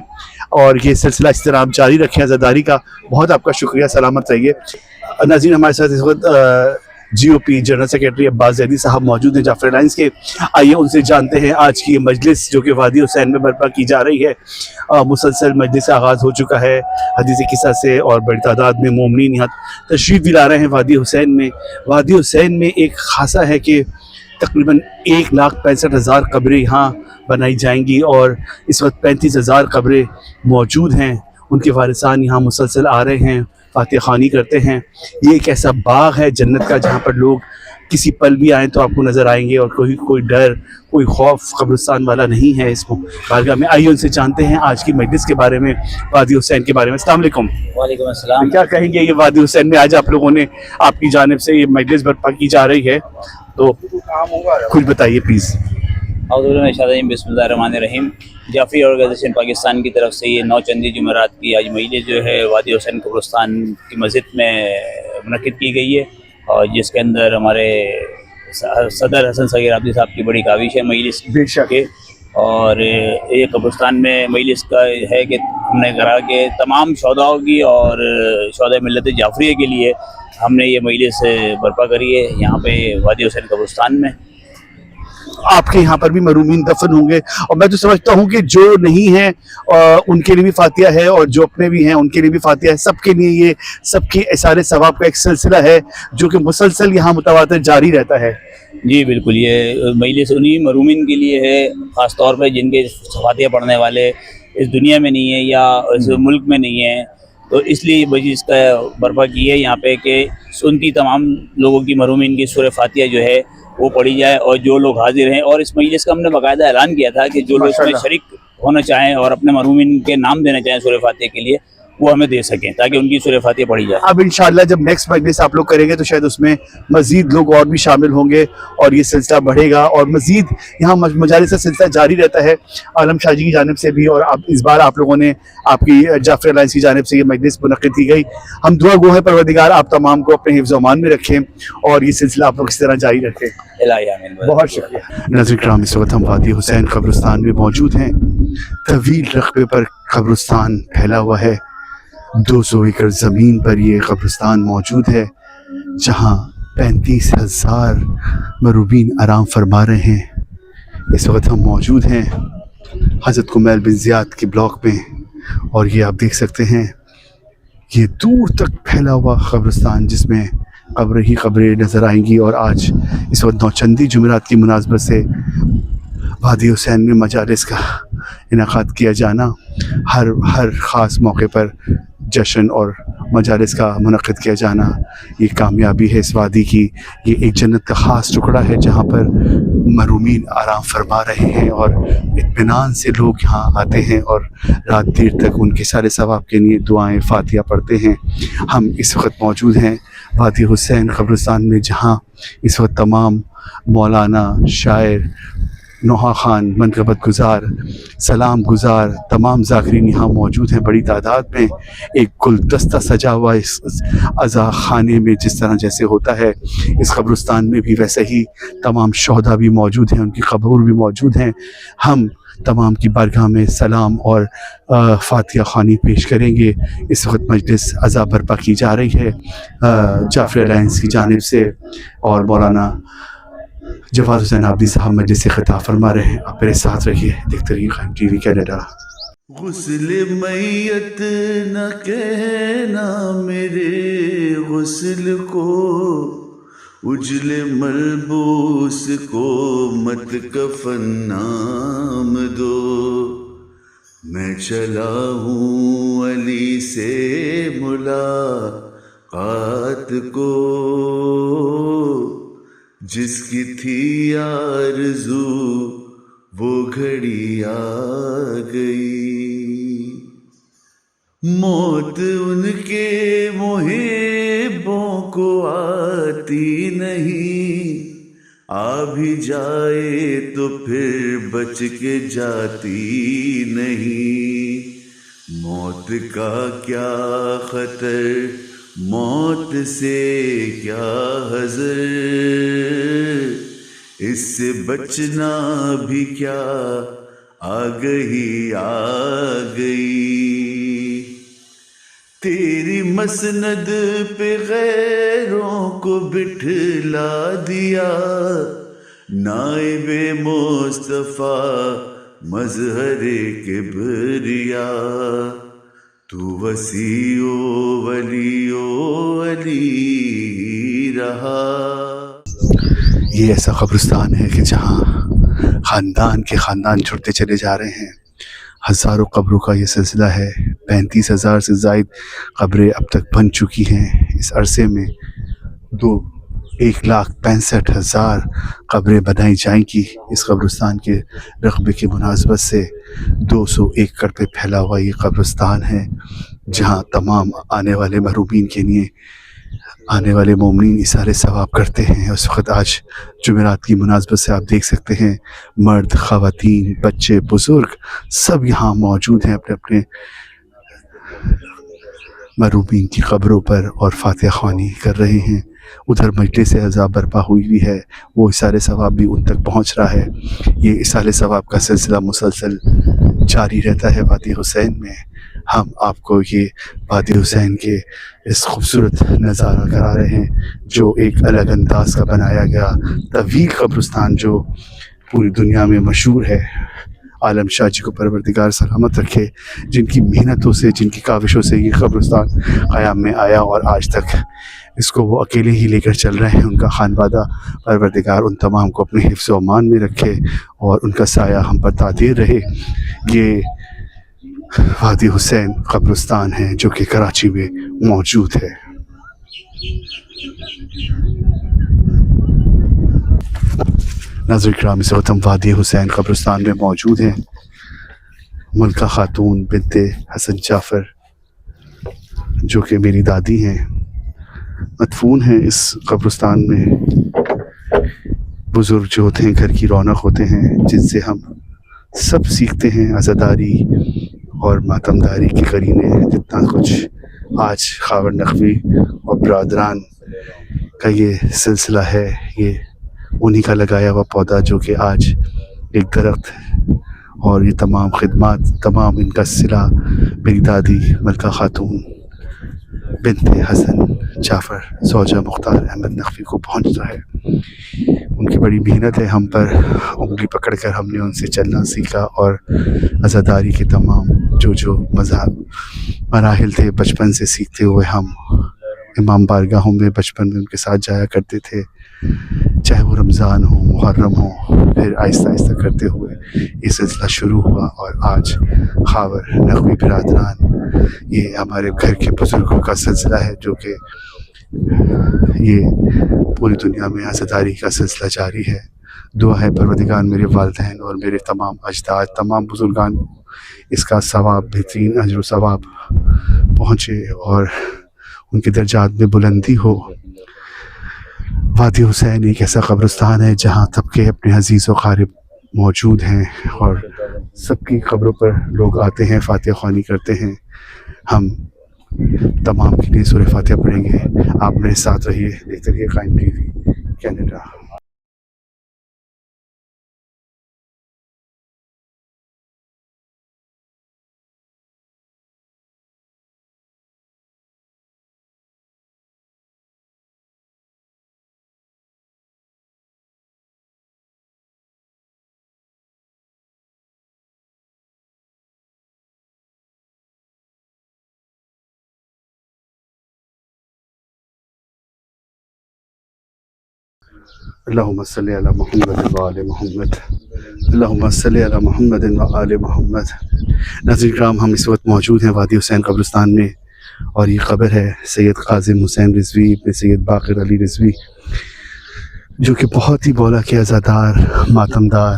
और ये सिलसिला इस तरह आप जारी रखें अज़ादारी का। बहुत आपका शुक्रिया, सलामत रहिए। नाज़रीन, हमारे साथ इस वक्त GOP general secretary Abbas Zaidi साहब मौजूद हैं जाफर एलायंस के। आइए उनसे जानते हैं आज की ये मजलिस जो कि वादी हुसैन में बर्पा की जा रही है। मुसलसल मजलिस का आगाज़ हो चुका है हदीस किस्सा से, और बड़ी तादाद में मोमिनीन यहाँ तशरीफ़ भी ला रहे हैं वादी हुसैन में। वादी हुसैन में एक खासा है कि तकरीबन 1,65,000 कब्रें यहाँ बनाई जाएंगी, और इस वक्त 35,000 कब्रें मौजूद हैं। उनके वारिसान यहाँ मुसलसल आ रहे हैं, फातिहा ख़्वानी करते हैं। ये एक ऐसा बाग है जन्नत का, जहाँ पर लोग किसी पल भी आएँ तो आपको नज़र आएंगे, और कोई डर, कोई खौफ कब्रिस्तान वाला नहीं है इस बारगाह में। आइए उनसे जानते हैं आज की मजलिस के बारे में, वादी हुसैन के बारे में। अस्सलाम वालेकुम। वालेकुम अस्सलाम। क्या कहेंगे, ये वादी हुसैन में आज आप लोगों ने, आपकी जानिब से ये मजलिस बर्पा की जा रही है, तो कुछ बताइए प्लीज़। बिस्मिल्लाहिर्रहमानिर्रहीम। जाफरी ऑर्गेनाइजेशन पाकिस्तान की तरफ से ये 9 चंदी जुमेरात की आज मजलिस जो है वादी हुसैन कब्रिस्तान की मस्जिद में मुनक़िद की गई है, और जिसके अंदर हमारे सदर हसन सगीर आबदी साहब की बड़ी काविश है मजलिस के। और ये कब्रिस्तान में मजलिस का है कि हमने कहा कि तमाम शहदाओं की और शहदा मिल्लत जाफरिया के लिए हमने ये मजलिस बर्पा करी है यहाँ पे वादी हुसैन कब्रिस्तान में। आपके यहाँ पर भी मरूमीन दफन होंगे, और मैं तो समझता हूँ कि जो नहीं है उनके लिए भी फातिहा है, और जो अपने भी हैं उनके लिए भी फातिहा है। सबके लिए ये सबकी इसारे सवाब का एक सिलसिला है जो कि मुसलसल यहाँ मुतवातिर जारी रहता है। जी बिल्कुल, ये मजलिस उन्हीं मरूमीन के लिए है ख़ास तौर पे जिनके फातिहा पढ़ने वाले इस दुनिया में नहीं है या इस मुल्क में नहीं है, तो इसलिए मजलिस का बर्पा की है यहाँ पे कि उनकी तमाम लोगों की मरूमीन की सूरह फातिहा जो है वो पढ़ी जाए, और जो लोग हाजिर हैं। और इस मजलिस का हमने बाकायदा ऐलान किया था कि जो लोग इसमें शरीक होना चाहें और अपने मरूमीन के नाम देना चाहें सूरह फातिहा के लिए, वो हमें दे सकें ताकि उनकी सूरह फातिहा पढ़ी जाए। अब इंशाल्लाह जब नेक्स्ट मजलिस आप लोग करेंगे तो शायद उसमें मजीद लोग और भी शामिल होंगे और ये सिलसिला बढ़ेगा और मजीद यहाँ मजालिस का सिलसिला जारी रहता है आलम शाह जी की जानिब से भी। और आप इस बार आप लोगों ने आपकी जाफर अलायंस की जानिब से ये मजलिस मुनक़्क़िद की गई। हम दुआ गो हैं परवरदिगार आप तमाम को अपने हिफ्ज़ व अमान में रखें और ये सिलसिला आप लोग इस तरह जारी रखें। बहुत शुक्रिया। नाज़रीन किराम, इस वक्त हम वादी हुसैन कब्रिस्तान में मौजूद हैं। तवील रकबे पर कब्रिस्तान फैला हुआ है। 200 एकड़ ज़मीन पर ये कब्रिस्तान मौजूद है जहाँ 35,000 मरूबीन आराम फरमा रहे हैं। इस वक्त हम मौजूद हैं हज़रत कुमैल बिन ज़ियाद के ब्लॉक में और ये आप देख सकते हैं ये दूर तक फैला हुआ कब्रिस्तान जिसमें कब्र ही कब्रें नज़र आएंगी। और आज इस वक्त नौचंदी जुमेरात की मुनासबत से वादी हुसैन में मजालिस का इनेकाद किया जाना, हर ख़ास मौके पर जश्न और मजालिस का मुनक़्क़िद किया जाना, ये कामयाबी है इस वादी की। ये एक जन्नत का ख़ास टुकड़ा है जहाँ पर मरूमीन आराम फरमा रहे हैं और इत्मीनान से लोग यहाँ आते हैं और रात देर तक उनके सारे सवाब के लिए दुआएं फातिहा पढ़ते हैं। हम इस वक्त मौजूद हैं वादी हुसैन कब्रिस्तान में जहाँ इस वक्त तमाम मौलाना, शायर, नोहा खान, मनक़बत गुज़ार, सलाम गुज़ार, तमाम ज़ाकिरीन यहाँ मौजूद हैं बड़ी तादाद में। एक गुलदस्ता सजा हुआ इस अज़ा खाने में जिस तरह जैसे होता है इस कब्रिस्तान में भी वैसे ही तमाम शोहदा भी मौजूद हैं, उनकी कब्र भी मौजूद हैं। हम तमाम की बारगाह में सलाम और फातिहा ख़्वानी पेश करेंगे। इस वक्त मजलिस अज़ा बर्पा की जा रही है जाफर अलायंस की जानिब से और मौलाना जवाद हुसैन आबदी साहब मजलिस से खिताब फरमा रहे हैं। आप मेरे साथ रहिए, देखते रहिए कायम टीवी कनाडा। गुस्ल मैयत न कहना मेरे गुस्ल को, उजले मलबूस को मत कफन नाम दो। मैं चला हूँ अली से मुलाकात को, जिसकी थी आरज़ू वो घड़ी आ गई। मौत उनके मुहिब्बों को आती नहीं, आ भी जाए तो फिर बच के जाती नहीं। मौत का क्या खतर, मौत से क्या हज़र, इससे बचना भी क्या आ गई। तेरी मसनद पे गैरों को बिठला दिया, नाइबे मुस्तफ़ा मज़हरे किबरिया। तू वसीओ वलीओ वली रहा। ये ऐसा कब्रिस्तान है कि जहाँ ख़ानदान के ख़ानदान छुटते चले जा रहे हैं। हज़ारों कब्रों का ये सिलसिला है। 35,000 से ज़ायद कब्रें अब तक बन चुकी हैं इस अरसे में। 1,65,000 कब्रें बनाई जाएंगी इस कब्रिस्तान के रकबे की मुनासबत से। 200 एकड़ पे फैला हुआ ये कब्रिस्तान है जहाँ तमाम आने वाले महरूमीन के लिए आने वाले मोमिनीन इसारे सवाब करते हैं। उस वक्त आज जुमेरात की मुनासबत से आप देख सकते हैं मर्द, ख़वातीन, बच्चे, बुज़ुर्ग सब यहाँ मौजूद हैं अपने अपने महरूमीन की कब्रों पर और फातिहा ख़्वानी कर रहे हैं। उधर मजलिस अज़ा बर्पा हुई भी है, वो इसारे सवाब भी उन तक पहुँच रहा है। ये इसारे सवाब का सिलसिला मुसलसल जारी रहता है वादी हुसैन में। हम आपको ये वादी हुसैन के इस खूबसूरत नज़ारा करा रहे हैं जो एक अलग अंदाज का बनाया गया तवील कब्रिस्तान जो पूरी दुनिया में मशहूर है। आलम शाह जी को परवरदिगार सलामत रखे, जिनकी मेहनतों से, जिनकी काविशों से ये कब्रिस्तान क़याम में आया और आज तक इसको वो अकेले ही लेकर चल रहे हैं। उनका खानवादा परवरदिगार उन तमाम को अपने हिफ्ज़ व अमान में रखे और उनका साया हम पर तादीर रहे। ये वादी हुसैन कब्रिस्तान है जो कि कराची में मौजूद है। नाज़रीन किराम, इस वक्त हम वादी हुसैन कब्रिस्तान में मौजूद हैं। मुल्का खातून बिन्ते हसन जाफ़र جو کہ میری دادی ہیں، مدفون ہیں اس قبرستان میں. بزرگ جو ہوتے ہیں گھر کی رونق ہوتے ہیں، جن سے ہم سب سیکھتے ہیں عزاداری اور ماتمداری کے قرینے ہیں. جتنا کچھ آج خاور نقوی اور برادران کا یہ سلسلہ ہے، یہ انہی کا لگایا ہوا پودا جو کہ آج ایک درخت ہے. اور یہ تمام خدمات، تمام ان کا صلہ میری دادی ملکہ خاتون بنت حسن جعفر زوجہ مختار احمد نقوی کو پہنچتا ہے. ان کی بڑی محنت ہے ہم پر. انگلی پکڑ کر ہم نے ان سے چلنا سیکھا، اور عزاداری کے تمام جو مذہب مراحل تھے بچپن سے سیکھتے ہوئے ہم امام بارگاہوں میں بچپن میں ان کے ساتھ جایا کرتے تھے، چاہے وہ رمضان ہو، محرم ہو. پھر آہستہ آہستہ کرتے ہوئے یہ سلسلہ شروع ہوا، اور آج خاور نقوی برادران، یہ ہمارے گھر کے بزرگوں کا سلسلہ ہے جو کہ یہ پوری دنیا میں عزاداری کا سلسلہ جاری ہے. دعا ہے پروردگار میرے والدین اور میرے تمام اجداد، تمام بزرگان اس کا ثواب، بہترین اجر و ثواب پہنچے اور ان کے درجات میں بلندی ہو. وادی حسین ایک ایسا قبرستان ہے جہاں طبقے اپنے عزیز و قارب موجود ہیں، اور سب کی قبروں پر لوگ آتے ہیں، فاتحہ خوانی کرتے ہیں. ہم تمام کے لیے سورہ فاتحہ پڑھیں گے. آپ میرے ساتھ رہیے، دیکھتے رہیے قائم ٹی وی کینیڈا. اللہم صلی علی محمد و آل محمد. اللہم صلی علی محمد و آل محمد. ناظرین کرام، ہم اس وقت موجود ہیں وادی حسین قبرستان میں، اور یہ قبر ہے سید قاسم حسین رضوی ابن سید باقر علی رضوی، جو کہ بہت ہی بولا کہ عزادار، ماتمدار،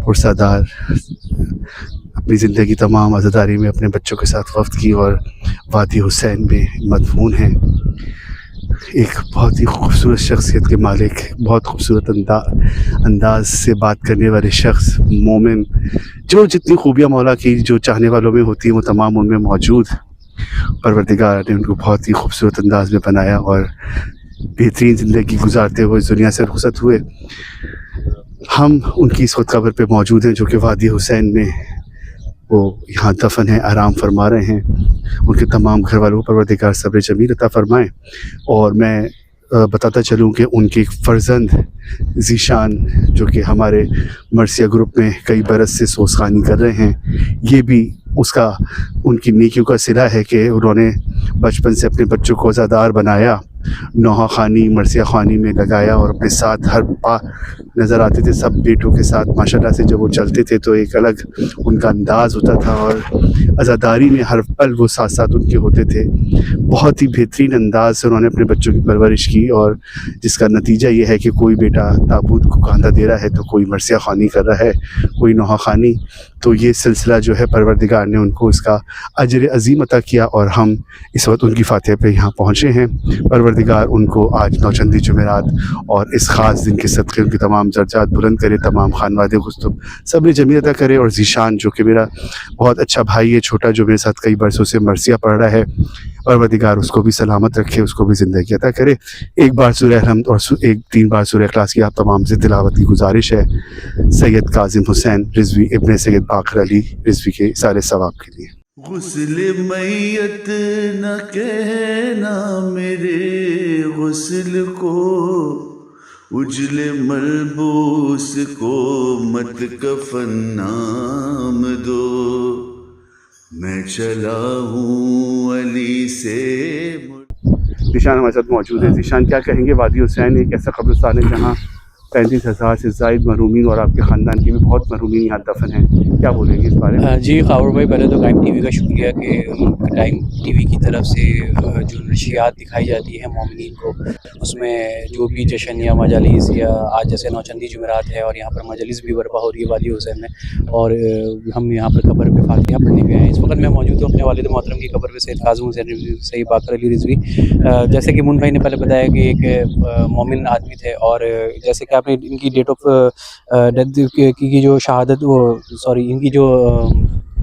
پرسادار، اپنی زندگی تمام عزاداری میں اپنے بچوں کے ساتھ وقت کی، اور وادی حسین میں مدفون ہیں. ایک بہت ہی خوبصورت شخصیت کے مالک، بہت خوبصورت انداز سے بات کرنے والے شخص، مومن، جو جتنی خوبیاں مولا کی جو چاہنے والوں میں ہوتی ہیں وہ تمام ان میں موجود. پروردگار نے ان کو بہت ہی خوبصورت انداز میں بنایا، اور بہترین زندگی گزارتے ہوئے اس دنیا سے رخصت ہوئے. ہم ان کی اس وقت قبر پہ موجود ہیں جو کہ وادی حسین میں وہ یہاں دفن ہیں، آرام فرما رہے ہیں. ان کے تمام گھر والوں کو پروردگار صبر جمیل عطا فرمائیں. اور میں بتاتا چلوں کہ ان کے ایک فرزند ذیشان، جو کہ ہمارے مرثیہ گروپ میں کئی برس سے سوزخانی کر رہے ہیں، یہ بھی اس کا ان کی نیکیوں کا صلہ ہے کہ انہوں نے بچپن سے اپنے بچوں کو عزادار بنایا، نوحہ خوانی، مرثیہ خوانی میں لگایا، اور اپنے ساتھ ہر نظر آتے تھے سب بیٹوں کے ساتھ. ماشاءاللہ سے جب وہ چلتے تھے تو ایک الگ ان کا انداز ہوتا تھا، اور عزاداری میں ہر پل وہ ساتھ ساتھ ان کے ہوتے تھے. بہت ہی بہترین انداز سے انہوں نے اپنے بچوں کی پرورش کی، اور جس کا نتیجہ یہ ہے کہ کوئی بیٹا تابوت کو کاندھا دے رہا ہے تو کوئی مرثیہ خوانی کر رہا ہے، کوئی نوحہ خوانی. تو یہ سلسلہ جو ہے پروردگار نے ان کو اس کا اجر عظیم عطا کیا، اور ہم اس وقت ان کی فاتحہ پہ یہاں پہنچے ہیں. پروردگار ان کو آج نوچندی جمعرات اور اس خاص دن کے صدقے ان کے تمام درجات بلند کرے، تمام خانوادے گستب صبر جمیل عطا کرے. اور ذیشان جو کہ میرا بہت اچھا بھائی ہے، چھوٹا، جو میرے ساتھ کئی برسوں سے مرثیہ پڑھ رہا ہے، پروردگار اس کو بھی سلامت رکھے، اس کو بھی زندگی عطا کرے. ایک بار سورہ الحمد اور 3 بار سورہ اخلاص کی آپ تمام سے تلاوت کی گزارش ہے، سید قاسم حسین رضوی ابن سید باقر علی رضوی کے سارے ثواب کے لیے. غسل میت نہ کہنا میرے غسل کو، اجل ملبوس کو مت کفن نام دو. میں چلا ہوں علی سے. ذیشان ہمارے ساتھ موجود ہے. ذیشان، کیا کہیں گے؟ وادی حسین ایک ایسا قبرستان ہے جہاں 35,000 سے زائد مرحومین اور آپ کے خاندان کے بھی بہت مرحومین یہاں دفن ہیں، کیا بولیں گے اس بارے میں؟ جی خاور بھائی، پہلے تو قائم ٹی وی کا شکریہ کہ قائم ٹی وی کی طرف سے جو نشریات دکھائی جاتی ہے مومنین کو، اس میں جو بھی جشن یا مجالس، یا آج جیسے نوچندی جمعرات ہے اور یہاں پر مجلس بھی برپا ہو رہی ہے وادی حسین میں، اور ہم یہاں پر قبر پہ فاتحہ پڑھنے بھی آئے ہیں. اس وقت میں موجود हूँ अपने वालिद मोहतरम की कब्र पे सैयद काज़िम हुसैन रिजवी, सैयद बाकर अली रिजवी। जैसे कि मुन भाई ने पहले बताया कि एक मोमिन आदमी थे, और जैसे कि आपने इनकी डेट ऑफ डेथ की जो शहादत, वो सॉरी इनकी जो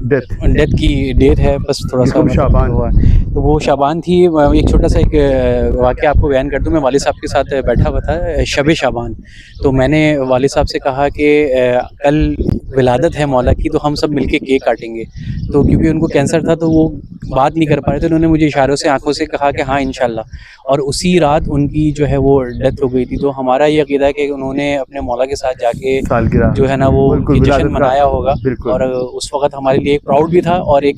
डेथ की डेट है, बस थोड़ा सा शाबान हुआ, तो वो शाबान थी। एक छोटा सा एक वाक़या आपको बयान कर दूं। मैं वालिद साहब के साथ बैठा हुआ था शब शाबान, तो मैंने वालिद साहब से कहा कि कल विलादत है मौला की, तो हम सब मिलके केक काटेंगे। तो क्योंकि उनको कैंसर था तो वो बात नहीं कर पा रहे थे, उन्होंने मुझे इशारों से आंखों से कहा कि हाँ इंशाल्लाह, और उसी रात उनकी जो है वो डेथ हो गई थी। तो हमारा ये अकीदा है कि उन्होंने अपने मौला के साथ जाके सालगिरह जो है ना वो बिल्कुल जश्न विलादत का, मनाया होगा, बिल्कुल। और उस वक्त हमारे लिए एक प्राउड भी था और एक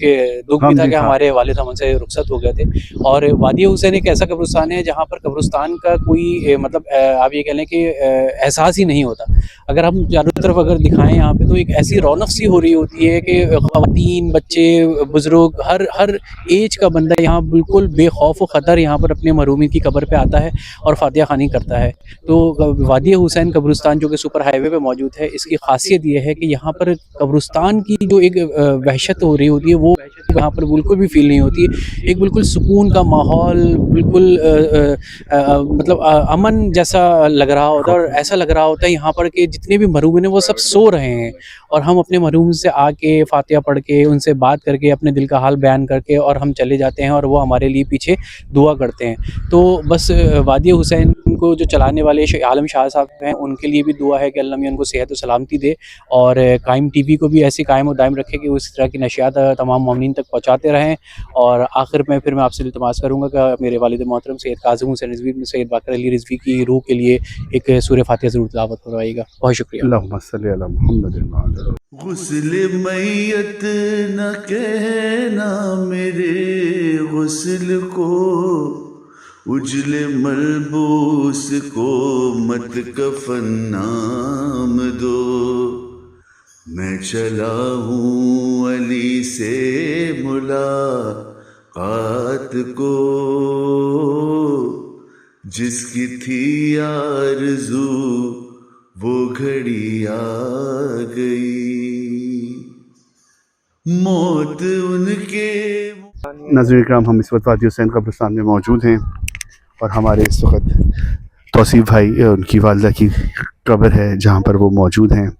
दुख भी था कि हमारे वालिद हम उनसे रुखसत हो गए थे। और वादी हुसैन एक ऐसा कब्रिस्तान है जहाँ पर कब्रिस्तान का कोई मतलब आप ये कह लें कि एहसास ही नहीं होता। अगर हम चारों तरफ अगर दिखाएं यहाँ पे, तो एक ऐसी रौनक सी हो रही होती है कि ख़वातीन, बच्चे, बुजुर्ग, हर एज का बंदा यहाँ बिल्कुल बेखौफ व ख़तर यहाँ पर अपने मरहूमी की कब्र पे आता है और फातिहा खानी करता है। तो वादी हुसैन कब्रिस्तान जो कि सुपर हाईवे पे मौजूद है, इसकी खासियत ये है कि यहाँ पर कब्रिस्तान की जो एक वहशत हो रही होती है, वो यहाँ पर बिल्कुल भी फील नहीं होती। एक बिल्कुल सुकून का माहौल, बिल्कुल मतलब अमन जैसा लग रहा होता है, और ऐसा लग रहा होता है यहाँ पर कि जितने भी मरहूम हैं वो सब सो रहे हैं, और हम अपने मरहूम से आके फातिहा पढ़ के, उनसे बात करके, अपने दिल का हाल बयान करके और हम चले जाते हैं, और वो हमारे लिए पीछे दुआ करते हैं। तो बस वादी हुसैन को जो चलाने वाले आलम शाह साहब हैं, उनके लिए भी दुआ है कि अल्लाह मियां उनको सेहत और सलामती दे, और कायम टीवी को भी ऐसे कायम और दायम रखे कि वो इस तरह की नशियात तमाम मोमिनीन तक पहुँचाते रहें। और आखिर में फिर मैं आपसे इल्तिमास करूँगा कि मेरे वालिद मोहतरम सैयद काज़िम हुसैन रिजवी, सैयद बाकर अली रिजवी की रूह के लिए एक सूरह फातिहा ज़रूर तिलावत करवाइएगा। बहुत शुक्रिया। अल्लाहुम्मा सल्ली अला मुहम्मद। गुस्ल मैयत न कहना मेरे गुस्ल को, उजले मलबूस को मत कफन नाम दो। मैं चला हूँ अली से मुलाकात को, जिसकी थी आरज़ू वो घड़ी आ गई। मौत उनके। नाज़रीन इकराम, हम इस वक्त वादी हुसैन कब्रिस्तान में मौजूद हैं, और हमारे इस वक्त तौसीफ भाई, उनकी वालदा की कब्र है जहाँ पर वो मौजूद हैं।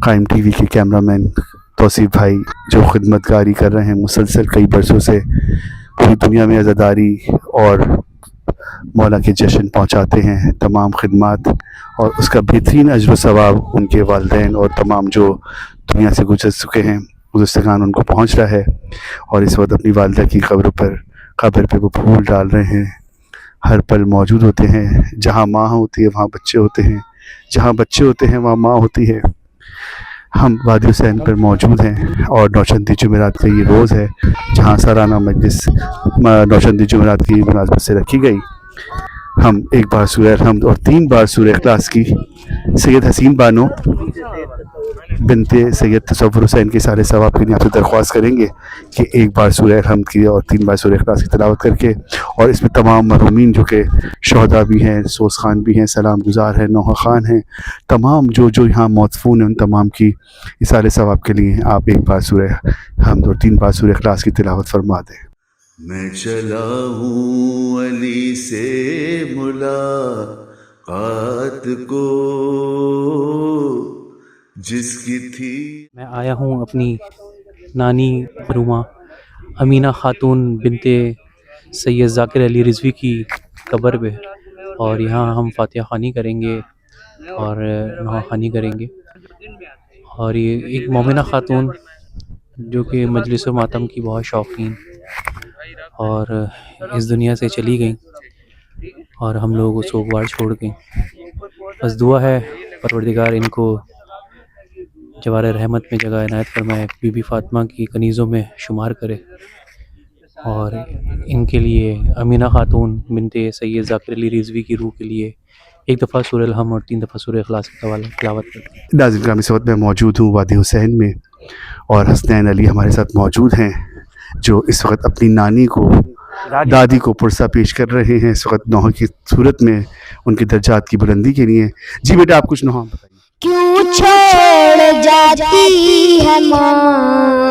कायम टीवी के कैमरामैन तौसीफ भाई जो खिदमतगारी कर रहे हैं मुसलसल कई बरसों से, पूरी दुनिया में अज़ादारी और मौला के जश्न पहुँचाते हैं, तमाम खिदमात, और उसका बेहतरीन अजर सवाब उनके वालिदैन और तमाम जो दुनिया से गुजर चुके हैं गुज़श्तगान उनको पहुँच रहा है। और इस वक्त अपनी वालिदा की कब्र पे वो फूल डाल रहे हैं। हर पल मौजूद होते हैं। जहाँ माँ होती है वहाँ बच्चे होते हैं, जहाँ बच्चे होते हैं वहाँ माँ होती है। हम वादी हुसैन पर मौजूद हैं, और नौचंदी जुमेरात का ये रोज़ है जहाँ सालाना मजलिस नौचंदी जुमेरात की मुनासबत से रखी गई। हम एक बार सूरह अलहम्द और 3 बार सूरह इखलास की सैयद हसीन बानो बिनते सैयद तसव्वुर हुसैन के सारे सवाब के लिए आपसे दरख्वास्त करेंगे कि एक बार सूरह अलहम्द की और 3 बार सूरह इखलास की तिलावत करके, और इसमें तमाम मरहूमीन जो कि शहदा भी हैं, सोस खान भी हैं, सलाम गुज़ार हैं, नौहा खान हैं, तमाम जो यहाँ मौतफून हैं, उन तमाम की इसाले सवाब के लिए आप एक बार सूरह अलहम्द और 3 बार सूरह इखलास की तिलावत फरमा दें। मैं चला हूँ अली से मुलाकात को, जिसकी थी। मैं आया हूँ अपनी नानी मरहुमा अमीना खातून बिनते सैयद ज़ाकिर अली रिजवी की कब्र पे, और यहाँ हम फातिहा खानी करेंगे और नौहा खानी करेंगे। और ये एक मोमिना खातून जो कि मजलिस मातम की बहुत शौकीन, और इस दुनिया से चली गई और हम लोगों को सोगवार छोड़ गई। बस दुआ है परवरदिगार इनको जवार रहमत में जगह इनायत फरमाए, बीबी फातिमा की कनीज़ों में शुमार करे, और इनके लिए अमीना खातून बिनते सैयद ज़ाकिर अली रिजवी की रूह के लिए एक दफ़ा सूरह अलहम्द और 3 दफ़ा सूरह इखलास की तिलावत करते हैं। नाज़रीन इकराम, इस वक्त मैं मौजूद हूँ वादी हुसैन में, और हसनैन अली हमारे साथ मौजूद हैं जो इस वक्त अपनी नानी को, दादी को पुरसा पेश कर रहे हैं इस वक्त नौहा की सूरत में उनके दर्जात की बुलंदी के लिए। जी बेटा, आप कुछ नौहा बताइए। क्यों छोड़ जाती है माँ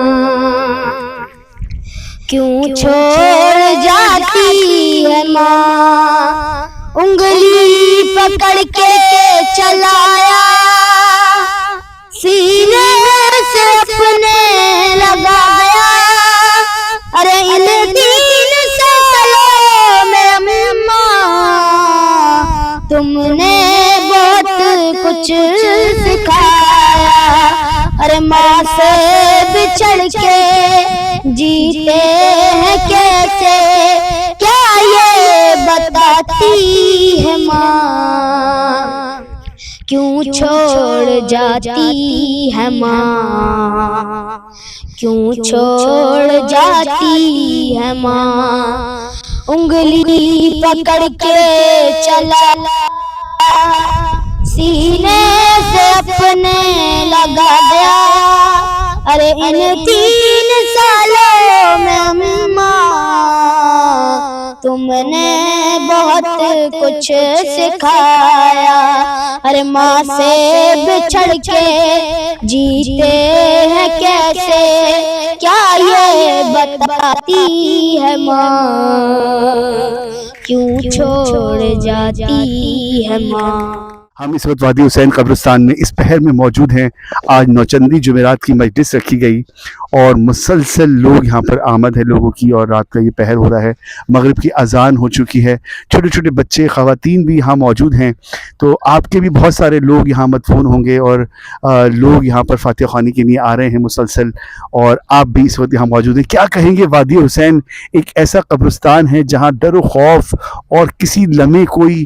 کیوں چھوڑ جاتی ہے ماں انگلی پکڑ کے چلایا سینے سے اپنے لگایا ارے ان تین سالوں میں اماں تم نے بہت کچھ سکھایا ارے ماں سے بچھڑ کے جیتے ہیں کیسے کیا یہ بتاتی ہے ماں کیوں چھوڑ جاتی ہے ماں کیوں چھوڑ جاتی ہے ماں انگلی پکڑ کے چلا سینے سے اپنے لگا دیا ارے ان 3 سالوں میں اماں تم نے بہت کچھ سکھایا ارے ماں سے بچھڑ کے جیتے ہیں کیسے کیا یہ بتاتی ہے ماں کیوں چھوڑ جاتی ہے ماں. ہم اس وقت وادی حسین قبرستان میں اس پہر میں موجود ہیں. آج نوچندی جمعرات کی مجلس رکھی گئی اور مسلسل لوگ یہاں پر آمد ہے لوگوں کی اور رات کا یہ پہر ہو رہا ہے. مغرب کی اذان ہو چکی ہے. چھوٹے چھوٹے بچے خواتین بھی یہاں موجود ہیں. تو آپ کے بھی بہت سارے لوگ یہاں مدفون ہوں گے اور لوگ یہاں پر فاتح خوانی کے لیے آ رہے ہیں مسلسل اور آپ بھی اس وقت یہاں موجود ہیں. کیا کہیں گے؟ وادی حسین ایک ایسا قبرستان ہے جہاں ڈر و خوف اور کسی لمحے کوئی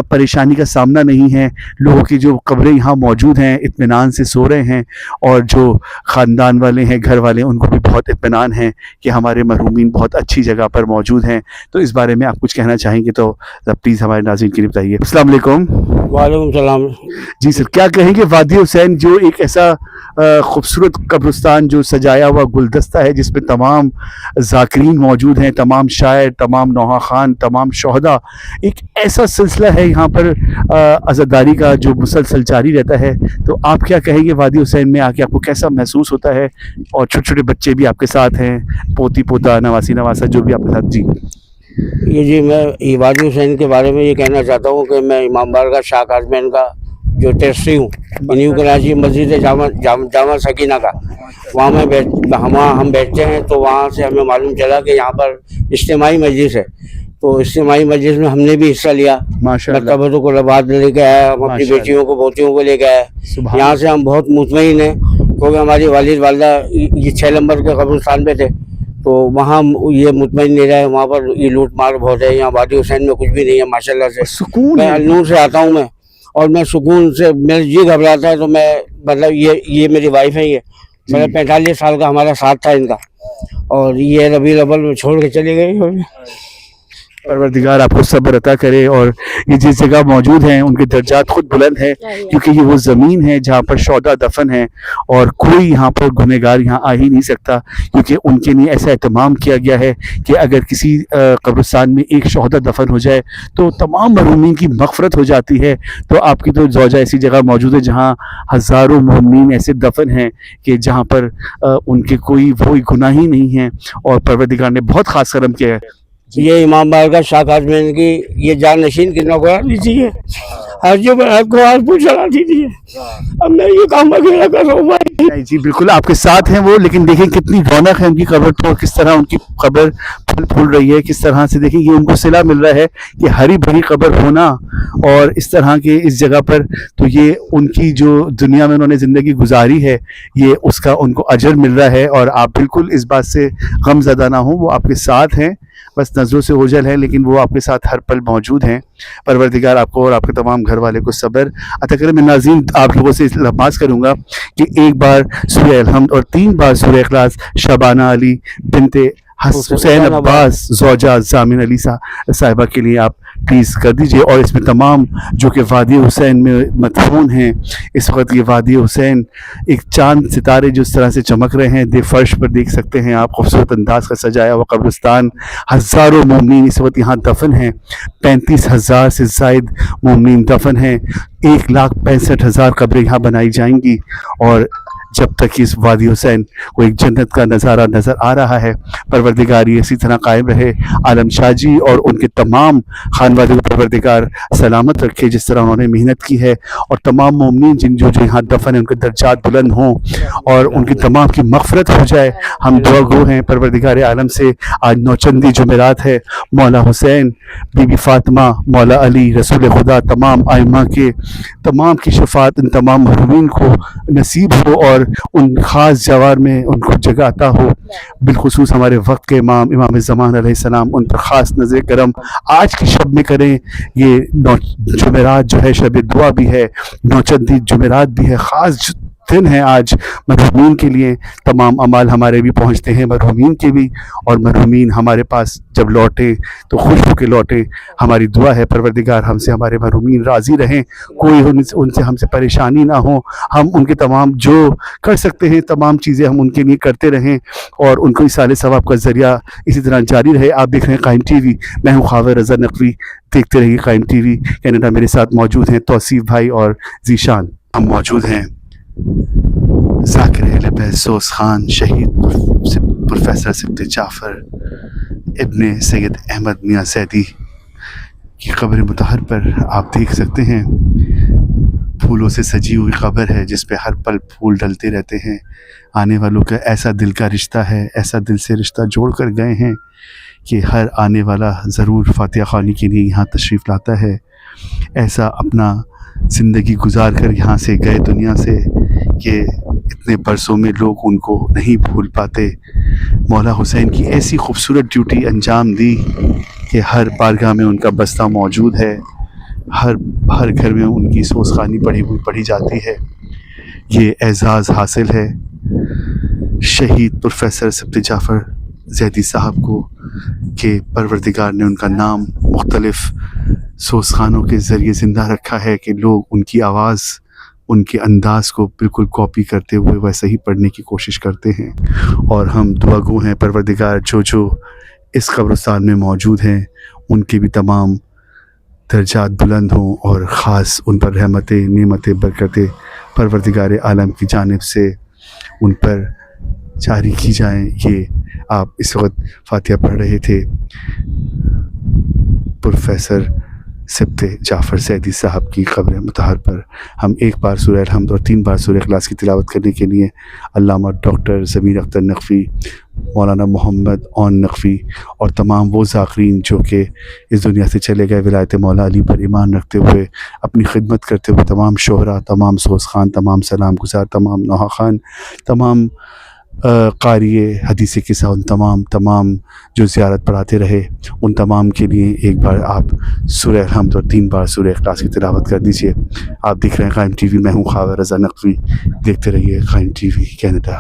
پریشانی کا سامنا نہیں ہے. لوگوں کی جو قبریں یہاں موجود ہیں اطمینان سے سو رہے ہیں اور جو خاندان والے ہیں گھر والے ان کو بھی بہت اطمینان ہے کہ ہمارے مرحومین بہت اچھی جگہ پر موجود ہیں. تو اس بارے میں آپ کچھ کہنا چاہیں گے تو پلیز ہمارے ناظرین کے لیے بتائیے. السلام علیکم. وعلیکم السلام. جی سر، کیا کہیں گے وادی حسین جو ایک ایسا خوبصورت قبرستان جو سجایا ہوا گلدستہ ہے جس میں تمام ذاکرین موجود ہیں، تمام شاعر، تمام نوحہ خان، تمام شہداء، ایک ایسا سلسلہ ہے یہاں پر عزاداری کا جو مسلسل جاری رہتا ہے. تو آپ کیا کہیں گے وادی حسین میں آ کے آپ کو کیسا محسوس ہوتا ہے؟ اور چھوٹے چھوٹے بچے بھی آپ کے ساتھ ہیں، پوتی پوتا نواسی نواسا جو بھی آپ کے ساتھ. جی میں وادی حسین کے بارے میں یہ کہنا چاہتا ہوں کہ میں امام بارگاہ شاہ قاسمین کا جو ٹیسٹری ہوں، نیو کراچی مسجد جامع سکینہ کا. وہاں ہم بیٹھتے ہیں تو وہاں سے ہمیں معلوم چلا کہ یہاں پر اجتماعی مجلس ہے. تو اجتماعی مجلس میں ہم نے بھی حصہ لیا. میں قبروں کو لباد لے کے آیا، ہم اپنی بیٹیوں کو پوتیوں کو لے کے آیا. یہاں سے ہم بہت مطمئن ہیں کیونکہ ہماری والد والدہ یہ 6 نمبر کے قبرستان پہ تھے تو وہاں یہ مطمئن نہیں رہے. وہاں پر یہ لوٹ مار بہت ہے. یہاں وادی حسین میں کچھ بھی نہیں ہے ماشاءاللہ سے. سکون. میں النور سے آتا ہوں اور میں سکون سے میرا جی گھبراتا ہے تو میں مطلب یہ میری وائف ہے. یہ مطلب 45 سال کا ہمارا ساتھ تھا ان کا اور یہ ربیع الاول میں چھوڑ کے چلے گئے. پروردگار آپ کو صبر عطا کرے. اور یہ جس جگہ موجود ہیں ان کے درجات خود بلند ہیں کیونکہ یہ وہ زمین ہے جہاں پر شہداء دفن ہیں اور کوئی یہاں پر گنہگار یہاں آ ہی نہیں سکتا کیونکہ ان کے لیے ایسا اہتمام کیا گیا ہے کہ اگر کسی قبرستان میں ایک شہداء دفن ہو جائے تو تمام مرحومین کی مغفرت ہو جاتی ہے. تو آپ کی تو زوجہ ایسی جگہ موجود ہے جہاں ہزاروں مرحومین ایسے دفن ہیں کہ جہاں پر ان کے کوئی گناہ ہی نہیں ہیں اور پروردگار نے بہت خاص کرم کیا ہے. یہ امام بارگاہ شاہ قاسمین کی یہ جان نشین کی نوکران لیجیے ہر جو آپ کو آج پوچھ چلا دیجیے. اب میں یہ کام اکیلا کر رہا ہوں. جی بالکل آپ کے ساتھ ہیں وہ، لیکن دیکھیں کتنی رونق ہے ان کی قبر تو کس طرح ان کی قبر پھل پھول رہی ہے. کس طرح سے دیکھیں یہ ان کو صلہ مل رہا ہے کہ ہری بھری قبر ہونا اور اس طرح کے اس جگہ پر. تو یہ ان کی جو دنیا میں انہوں نے زندگی گزاری ہے یہ اس کا ان کو اجر مل رہا ہے. اور آپ بالکل اس بات سے غم زدہ نہ ہوں، وہ آپ کے ساتھ ہیں، بس نظروں سے اوجھل ہے لیکن وہ آپ کے ساتھ ہر پل موجود ہیں. پروردگار آپ کو اور آپ کے تمام گھر والے کو صبر عطا کرے. میں ناظرین آپ لوگوں سے درخواست کروں گا کہ ایک بار سورہ الحمد اور 3 بار سورہ اخلاص شبانہ علی بنت حسین عباس زوجہ زامن علی صاحبہ کے لیے آپ پلیز کر دیجئے. اور اس میں تمام جو کہ وادی حسین میں مدفون ہیں اس وقت یہ وادی حسین ایک چاند ستارے جو اس طرح سے چمک رہے ہیں فرش پر دیکھ سکتے ہیں آپ. خوبصورت انداز کا سجایا ہوا قبرستان. ہزاروں مومنین اس وقت یہاں دفن ہیں. 35,000 سے زائد مومنین دفن ہیں. 1,65,000 قبریں یہاں بنائی جائیں گی اور जब तक इस वादी हुसैन को एक जन्नत का नज़ारा नज़र आ रहा है, परवरदिगार ये इसी तरह कायम रहे। आलम शाह जी और उनके तमाम खानवादे को परवरदिगार सलामत रखे जिस तरह उन्होंने मेहनत की है, और तमाम मोमिन जिन जो जो यहाँ दफन है उनके दर्जात बुलंद हों और उनकी तमाम की मग़फ़िरत हो जाए। हम दुआ गो हैं परवरदिगार आलम से। आज नौचंदी जुमेरात है, मौला हुसैन, बीबी फ़ातिमा, मौला अली, रसूल खुदा, तमाम आइम्मा के तमाम की शफात इन तमाम मरहूमीन को नसीब हो और उन ख़ास जवार में उनको जगह अता हो। बिलखुसूस हमारे वक्त के इमाम इमाम ज़मान अलैहिस्सलाम, उन पर ख़ास नज़र करम आज की शब में करें। ये जुमेरात जो है शब दुआ भी है, नौचंदी जुमेरात भी है, ख़ास दिन है आज मरहूमीन के लिए। तमाम अमाल हमारे भी पहुँचते हैं मरहूमीन के भी, और मरहूमीन हमारे पास जब लौटे तो खुश होकर लौटे। हमारी दुआ है परवरदिगार हमसे हमारे मरहूमीन राज़ी रहें, कोई उनसे हमसे परेशानी ना हो। हम उनके तमाम जो कर सकते हैं तमाम चीज़ें हम उनके लिए करते रहें और उनको इसाले सवाब का ज़रिया इसी तरह जारी रहे। आप देख रहे हैं कायम टीवी, मैं हूँ खावर रज़ा नकवी। देखते रहिए कायम टीवी। कनाडा मेरे साथ मौजूद हैं तौसीफ भाई और ज़ीशान। हम मौजूद हैं ज़ाकिर लबैसोस खान, शहीद प्रोफेसर सिब्ते जाफ़र इब्ने सैयद अहमद मियाँ ज़ैदी की क़ब्र मुतहर पर। आप देख सकते हैं फूलों से सजी हुई क़ब्र है जिस पे हर पल फूल डलते रहते हैं। आने वालों का ऐसा दिल का रिश्ता है, ऐसा दिल से रिश्ता जोड़ कर गए हैं कि हर आने वाला ज़रूर फातिहा ख़्वानी के लिए यहाँ तशरीफ़ लाता है। ऐसा अपना ज़िंदगी गुजार कर यहाँ से गए दुनिया से कि इतने बरसों में लोग उनको नहीं भूल पाते। मौला हुसैन की ऐसी खूबसूरत ड्यूटी अंजाम दी कि हर बारगाह में उनका बस्ता मौजूद है, हर घर में उनकी सोसखानी पढ़ी जाती है। ये एज़ाज़ हासिल है शहीद प्रोफेसर सिब्ते जाफ़र ज़ैदी साहब को कि परवरदिगार ने उनका नाम मुख्तलिफ़ सोसखानों के ज़रिए ज़िंदा रखा है कि लोग उनकी आवाज़, उनके अंदाज़ को बिल्कुल कॉपी करते हुए वैसे ही पढ़ने की कोशिश करते हैं। और हम दुआ गो हैं परवरदिगार जो जो इस कब्रिस्तान में मौजूद हैं उनके भी तमाम दर्जात बुलंद हों और ख़ास उन पर रहमतें, नेमतें, बरकतें परवरदिगार आलम की जानिब से उन पर जारी की जाएं। ये आप इस वक्त फातिहा पढ़ रहे थे प्रोफेसर सिब्ते जाफ़र ज़ैदी साहब की क़ब्र मुतहर पर। हम एक बार सूरह अल-हम्द और 3 बार सूरह इखलास की तिलावत करने के लिए अल्लामा डॉक्टर ज़मीर अख्तर नक़वी, मौलाना मोहम्मद औन नक़वी और तमाम वो ज़ाकिरीन जो कि इस दुनिया से चले गए विलायत मौला अली पर ईमान रखते हुए अपनी खिदमत करते हुए, तमाम शोहरा, तमाम सोस खान, तमाम सलाम गुज़ार, तमाम नौहा खान, तमाम क़ारिए हदीस किस्सा, उन तमाम जो ज़ियारत पढ़ाते रहे उन तमाम के लिए एक बार आप सूरह अल-हम्द और 3 बार सूरह इखलास की तिलावत कर दीजिए। आप देख रहे हैं कायम टीवी, मैं हूँ खावर रज़ा नकवी। देखते रहिए कायम टीवी कनाडा।